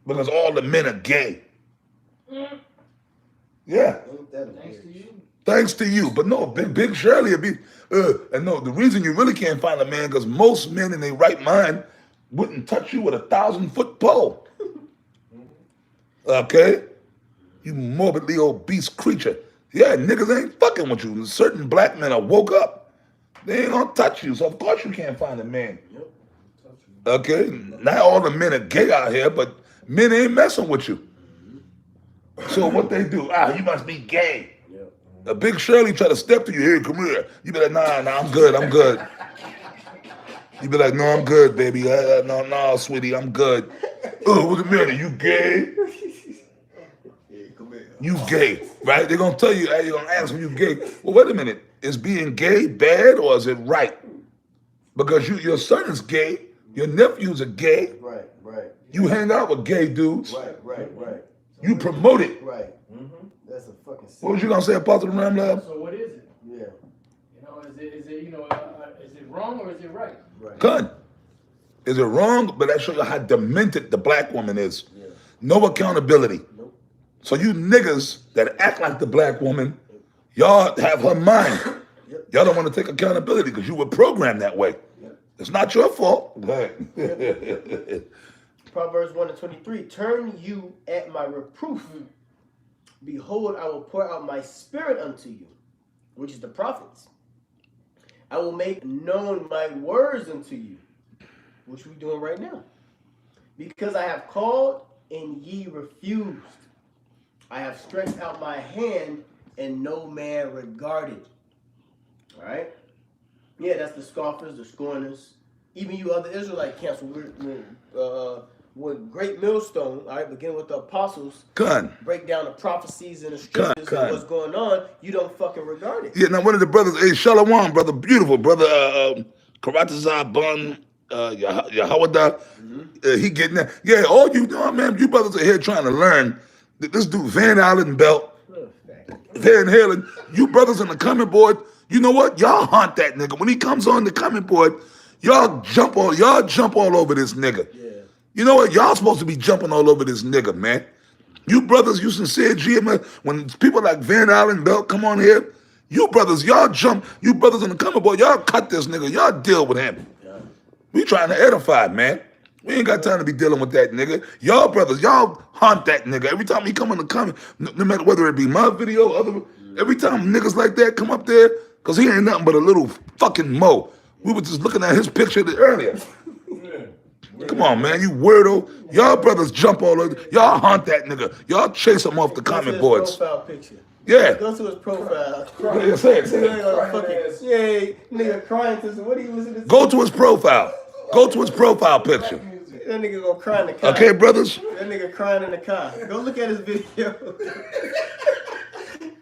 Because all the men are gay. Yeah. Thanks to you. Thanks to you. But no, Big Shirley would be, and no, the reason you really can't find a man because most men in their right mind wouldn't touch you with a 1,000-foot pole. Okay? You morbidly obese creature. Yeah, niggas ain't fucking with you. Certain black men are woke up. They ain't gonna touch you, so of course you can't find a man. Okay? Not all the men are gay out here, but men ain't messing with you. So what they do? You must be gay. A Big Shirley try to step to you, hey, come here. You be like, nah, I'm good. You be like, no, I'm good, baby. No, sweetie, I'm good. Oh, what's the matter? You gay? You gay, right? They're gonna tell you, they're gonna ask you gay. Well, wait a minute. Is being gay bad or is it right? Because your son is gay, your nephews are gay. Right. You hang out with gay dudes. Right. You promote it. Right. That's a fucking sin. What was you gonna say, Apostle Ramlab? So what is it? Yeah. You know, is it is it wrong or is it right? Good. Is it wrong? But that shows you how demented the black woman is. No accountability. So you niggas that act like the black woman Y'all have her mind. Y'all don't want to take accountability because you were programmed that way. It's not your fault. Proverbs 1:23. Turn you at my reproof. Behold, I will pour out my spirit unto you, which is the prophets. I will make known my words unto you, which we're doing right now. Because I have called and ye refused. I have stretched out my hand and no man regarded. All right? Yeah, that's the scoffers, the scorners. Even you other Israelite camps with great millstone, all right, beginning with the apostles, break down the prophecies and the scriptures and what's going on, you don't fucking regard it. Yeah, now one of the brothers, hey, Shalom, brother, beautiful, brother, Karatazar Bun, Yahawada, he getting that. Yeah, all you know, man, you brothers are here trying to learn. This dude, Van Allen Belt, Van Halen, you brothers on the comment board, you know what? Y'all haunt that nigga. When he comes on the comment board, y'all jump all over this nigga. Yeah. You know what? Y'all supposed to be jumping all over this nigga, man. You brothers, you sincere GM, when people like Van Allen Belt come on here, you brothers, y'all jump, you brothers on the comment board, y'all cut this nigga, y'all deal with him. Yeah. We trying to edify, man. We ain't got time to be dealing with that nigga. Y'all brothers, y'all haunt that nigga. Every time he come on the comment, no matter whether it be my video, every time niggas like that come up there, because he ain't nothing but a little fucking mo. We were just looking at his picture earlier. Come on, man, you weirdo. Y'all brothers jump all over. Y'all haunt that nigga. Y'all chase him off the comment boards. Profile picture. Yeah. Go to his profile. Yeah, say it. Yeah, nigga crying to some. What are you listening to? Go to his profile. Go to his profile picture. That nigga gonna cry in the car. Okay, brothers? That nigga crying in the car. Go look at his video.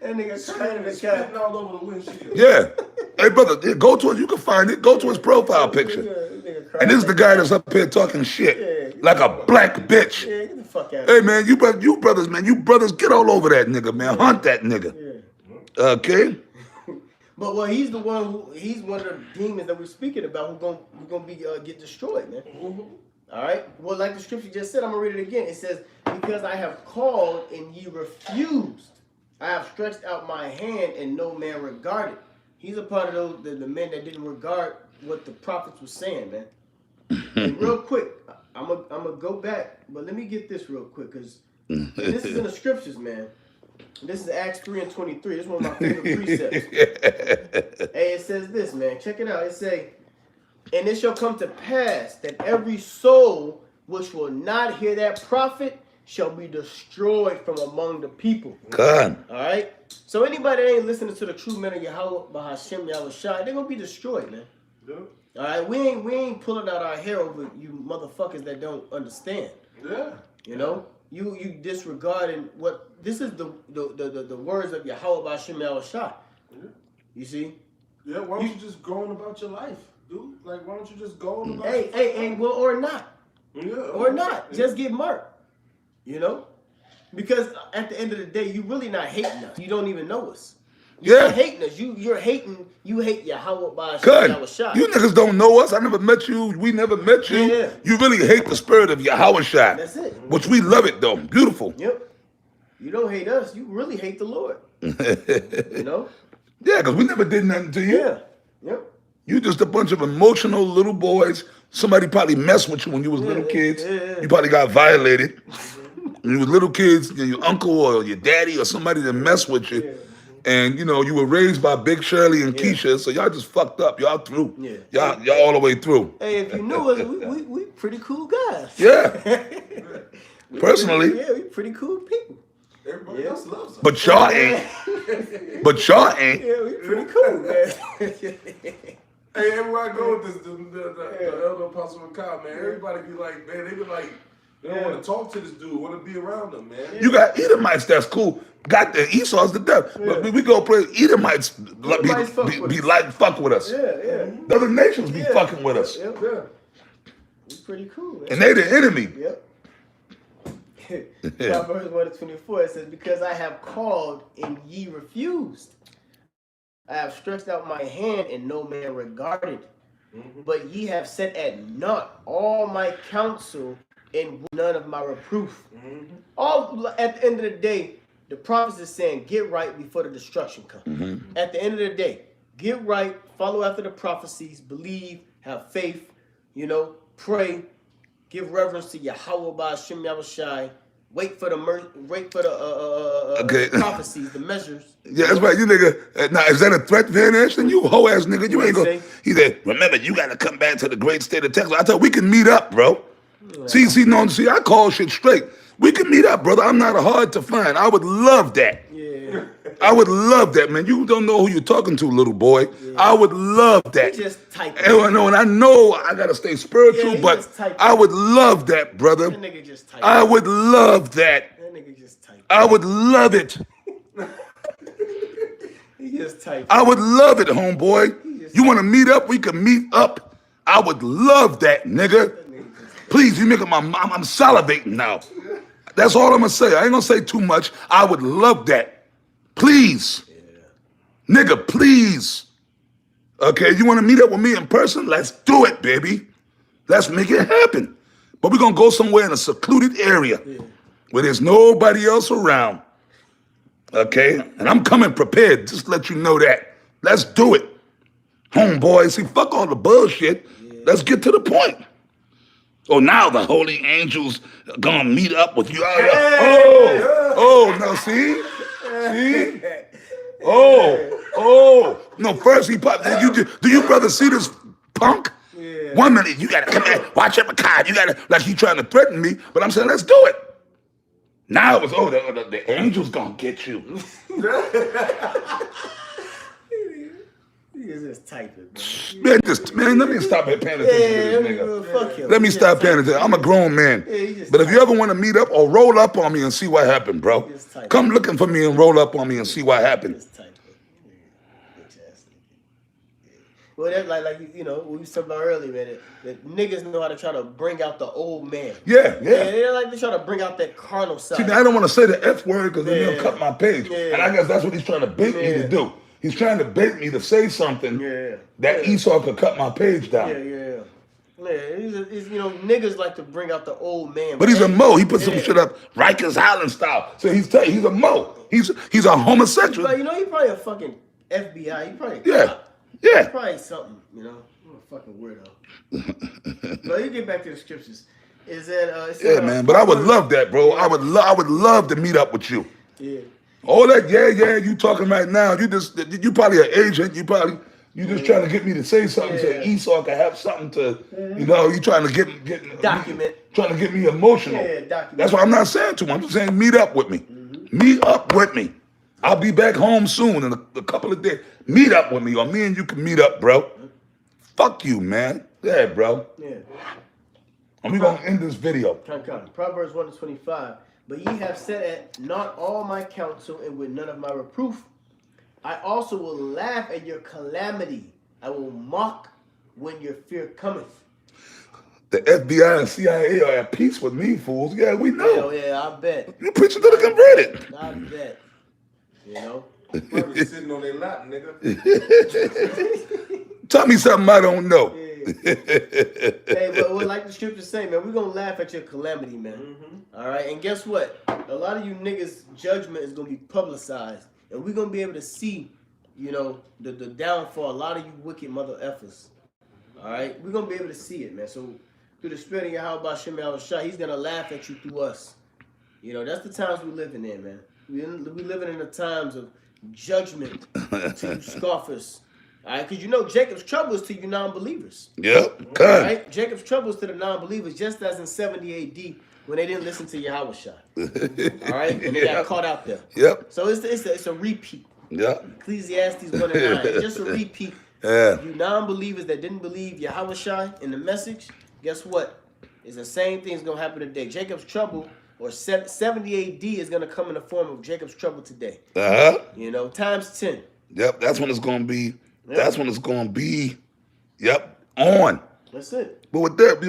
That nigga crying in the car. All over the windshield. Yeah. Hey, brother, go to it. You can find it. Go to his profile picture. And this is the guy that's up here talking shit like a black bitch. Yeah, get the fuck out of here. Hey, man, you brothers, get all over that nigga, man. Hunt that nigga. Yeah. Okay? But well, he's one of the demons that we're speaking about who's gonna be get destroyed, man. Mm-hmm. All right. Well, like the scripture just said, I'm gonna read it again. It says, "Because I have called and ye refused, I have stretched out my hand and no man regarded." He's a part of the men that didn't regard what the prophets were saying, man. And real quick, I'm gonna go back, but let me get this real quick, because this is in the scriptures, man. This is Acts 3:23. This is one of my favorite precepts. Hey, it says this, man. Check it out. It say, "And it shall come to pass that every soul which will not hear that prophet shall be destroyed from among the people." God. All right? So anybody that ain't listening to the true men of Yahweh, Bahashem, Yahushua, they're going to be destroyed, man. Yeah. All right? We ain't pulling out our hair over you motherfuckers that don't understand. Yeah. You know? You disregarding what... This is the words of Yahweh, Bahashem, Yahushua. Yeah. You see? Yeah, why don't you just go on about your life, dude? Like, why don't you just go on about well, or not. Yeah. Or not. Just get marked. You know? Because at the end of the day, you really not hating us. You don't even know us. You're not hating us. You're hating. You hate Yahweh by Yahushua. You niggas don't know us. I never met you. We never met you. Yeah. You really hate the spirit of Yahushua. That's it. Which we love it though. Beautiful. Yep. You don't hate us. You really hate the Lord. You know? Yeah, because we never did nothing to you. Yeah. Yep. You just a bunch of emotional little boys. Somebody probably messed with you when you was little kids. Yeah. You probably got violated. When you were little kids, your uncle or your daddy or somebody that messed with you. Yeah. And, you know, you were raised by Big Shirley and Keisha, so y'all just fucked up. Y'all through. Yeah. Y'all all the way through. Hey, if you knew us, we pretty cool guys. Yeah. Personally. We pretty cool people. Everybody else loves us. But y'all ain't. Yeah, we pretty cool, man. Hey, everywhere I go with this, the elder apostle Kyle, man, everybody be like, man, they be like, they don't want to talk to this dude, want to be around him, man. You got Edomites, that's cool. Got the Esau's the death. Yeah. But we go play Edomites be like fuck with us. Yeah. The other nations be fucking with us. Yeah. We pretty cool, man. And they the enemy. Yep. Proverbs 1:24, it says, "Because I have called and ye refused. I have stretched out my hand and no man regarded. Mm-hmm. But ye have set at naught all my counsel and none of my reproof." Mm-hmm. All at the end of the day, the prophets is saying, get right before the destruction comes. Mm-hmm. At the end of the day, get right, follow after the prophecies, believe, have faith, pray, give reverence to Yahweh by Hashem Yahushai. Wait for the prophecies, the measures. Yeah, that's right. You nigga. Now, is that a threat, Van Ashton? You hoe ass nigga. You ain't gonna. He said, remember, you got to come back to the great state of Texas. I thought we can meet up, bro. See, I call shit straight. We can meet up, brother. I'm not hard to find. I would love that. Yeah. I would love that, man. You don't know who you're talking to, little boy. Yeah. I would love that. He just type it. And I know I gotta stay spiritual, but I would love that, brother. That nigga just type I would love that. That nigga just type I would love it. He just type I would love it, homeboy. You want to meet up? We can meet up. I would love that, nigga. Please, you making I'm salivating now. That's all I'm gonna say. I ain't gonna say too much. I would love that. Please. Yeah. Nigga, please. Okay, you want to meet up with me in person? Let's do it, baby. Let's make it happen. But we're gonna go somewhere in a secluded area where there's nobody else around. Okay? And I'm coming prepared, just to let you know that. Let's do it. Homeboy, see, fuck all the bullshit. Yeah. Let's get to the point. Oh, now the holy angels are gonna meet up with you. No, see? No, first he popped. Do you brother see this punk? Yeah. 1 minute, you gotta come here, watch him, you gotta, like he trying to threaten me, but I'm saying, let's do it. Now it was, the angel's gonna get you. He is just typing, man, let me stop paying attention to this nigga. Fuck him. Let me stop paying attention. I'm a grown man. But if you ever want to meet up or roll up on me and see what happened, bro, come looking for me and roll up on me and see what happened. Well, that's like we was talking about earlier, man. That niggas know how to try to bring out the old man. Yeah. They like to try to bring out that carnal side. See, I don't want to say the F word because then he'll cut my page. Yeah. And I guess that's what he's trying to bait me to do. He's trying to bait me to say something that Esau could cut my page down. Yeah, niggas like to bring out the old man. But he's a Mo. He put some shit up Rikers Island style. So he's a Mo. He's a homosexual. But he's probably a fucking FBI. He probably Yeah. Probably something, I'm a fucking weirdo. But you get back to the scriptures. Is that man, but I would love that, bro. I would love to meet up with you. Yeah. All that, you talking right now. You probably an agent. You just trying to get me to say something so Esau can have something to, you trying to get document. Trying to get me emotional. Yeah, document. That's what I'm not saying to him. I'm just saying meet up with me. Mm-hmm. Meet up with me. I'll be back home soon in a couple of days. Meet up with me, or me and you can meet up, bro. Fuck you, man. Yeah, bro. Yeah. And we're going to end this video. Proverbs 1:25. But ye have said at not all my counsel and with none of my reproof. I also will laugh at your calamity. I will mock when your fear cometh. The FBI and CIA are at peace with me, fools. Yeah, we know. Yeah, I bet. You preaching to the converted. I bet. Probably sitting on their lap, nigga. Tell me something I don't know. Hey, but like the scriptures say, man, we're going to laugh at your calamity, man. Mm-hmm. All right? And guess what? A lot of you niggas' judgment is going to be publicized. And we're going to be able to see, the downfall. A lot of you wicked mother effers. All right? We're going to be able to see it, man. So through the spirit of Yahweh Shem Yahushua, he's going to laugh at you through us. That's the times we're living in, man. We're living in the times of judgment to you scoffers. All right, because Jacob's trouble is to you non-believers. Yep, good. All right, Jacob's trouble is to the non-believers, just as in 70 AD when they didn't listen to Yahweh Shai. All right, and they got caught out there. Yep. So it's a repeat. Yep. Ecclesiastes 1:9. It's just a repeat. Yeah. You non-believers that didn't believe Yahweh Shai in the message, guess what? It's the same thing's gonna happen today. Jacob's trouble. Or 70 AD is going to come in the form of Jacob's trouble today. Times 10. Yep, that's when it's going to be. Yep. That's when it's going to be. Yep, on. That's it. But with that, we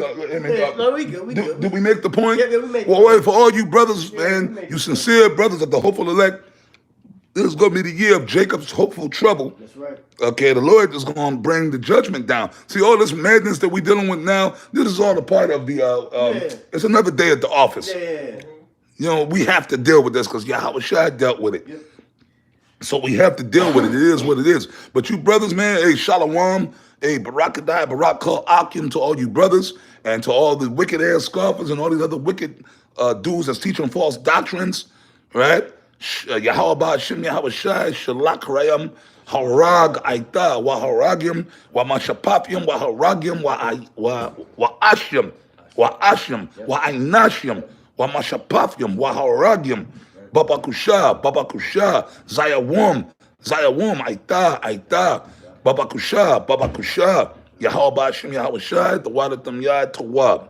good. Did we make the point? Yeah, we made the point. Wait, for all you brothers, man, you sincere brothers of the hopeful elect, this is going to be the year of Jacob's hopeful trouble. That's right. Okay, the Lord is going to bring the judgment down. See, all this madness that we're dealing with now, this is all a part of the, it's another day at the office. Yeah. You know, we have to deal with this because Yahweh Shai dealt with it. Yep. So we have to deal with it. It is what it is. But you brothers, man, hey, Shalom, hey, Barakadai, Barak Kal Akim to all you brothers and to all the wicked ass scoffers and all these other wicked dudes that's teaching false doctrines, right? Yahweh Ba'ashem, Yahweh Shai, Shalak Rayam, Harag Aita, Wa Haragim, Wa Mashapapim, Wa Haragim, Wa Ashim, Wa Ashim, Wa Ainashim, Wa Mashapapim, Wa Haragim, Babakusha, Zayawum, Aita, Babakusha, Yahweh Ba'ashem, Yahweh Shai, the Wadatam Yad Tawab.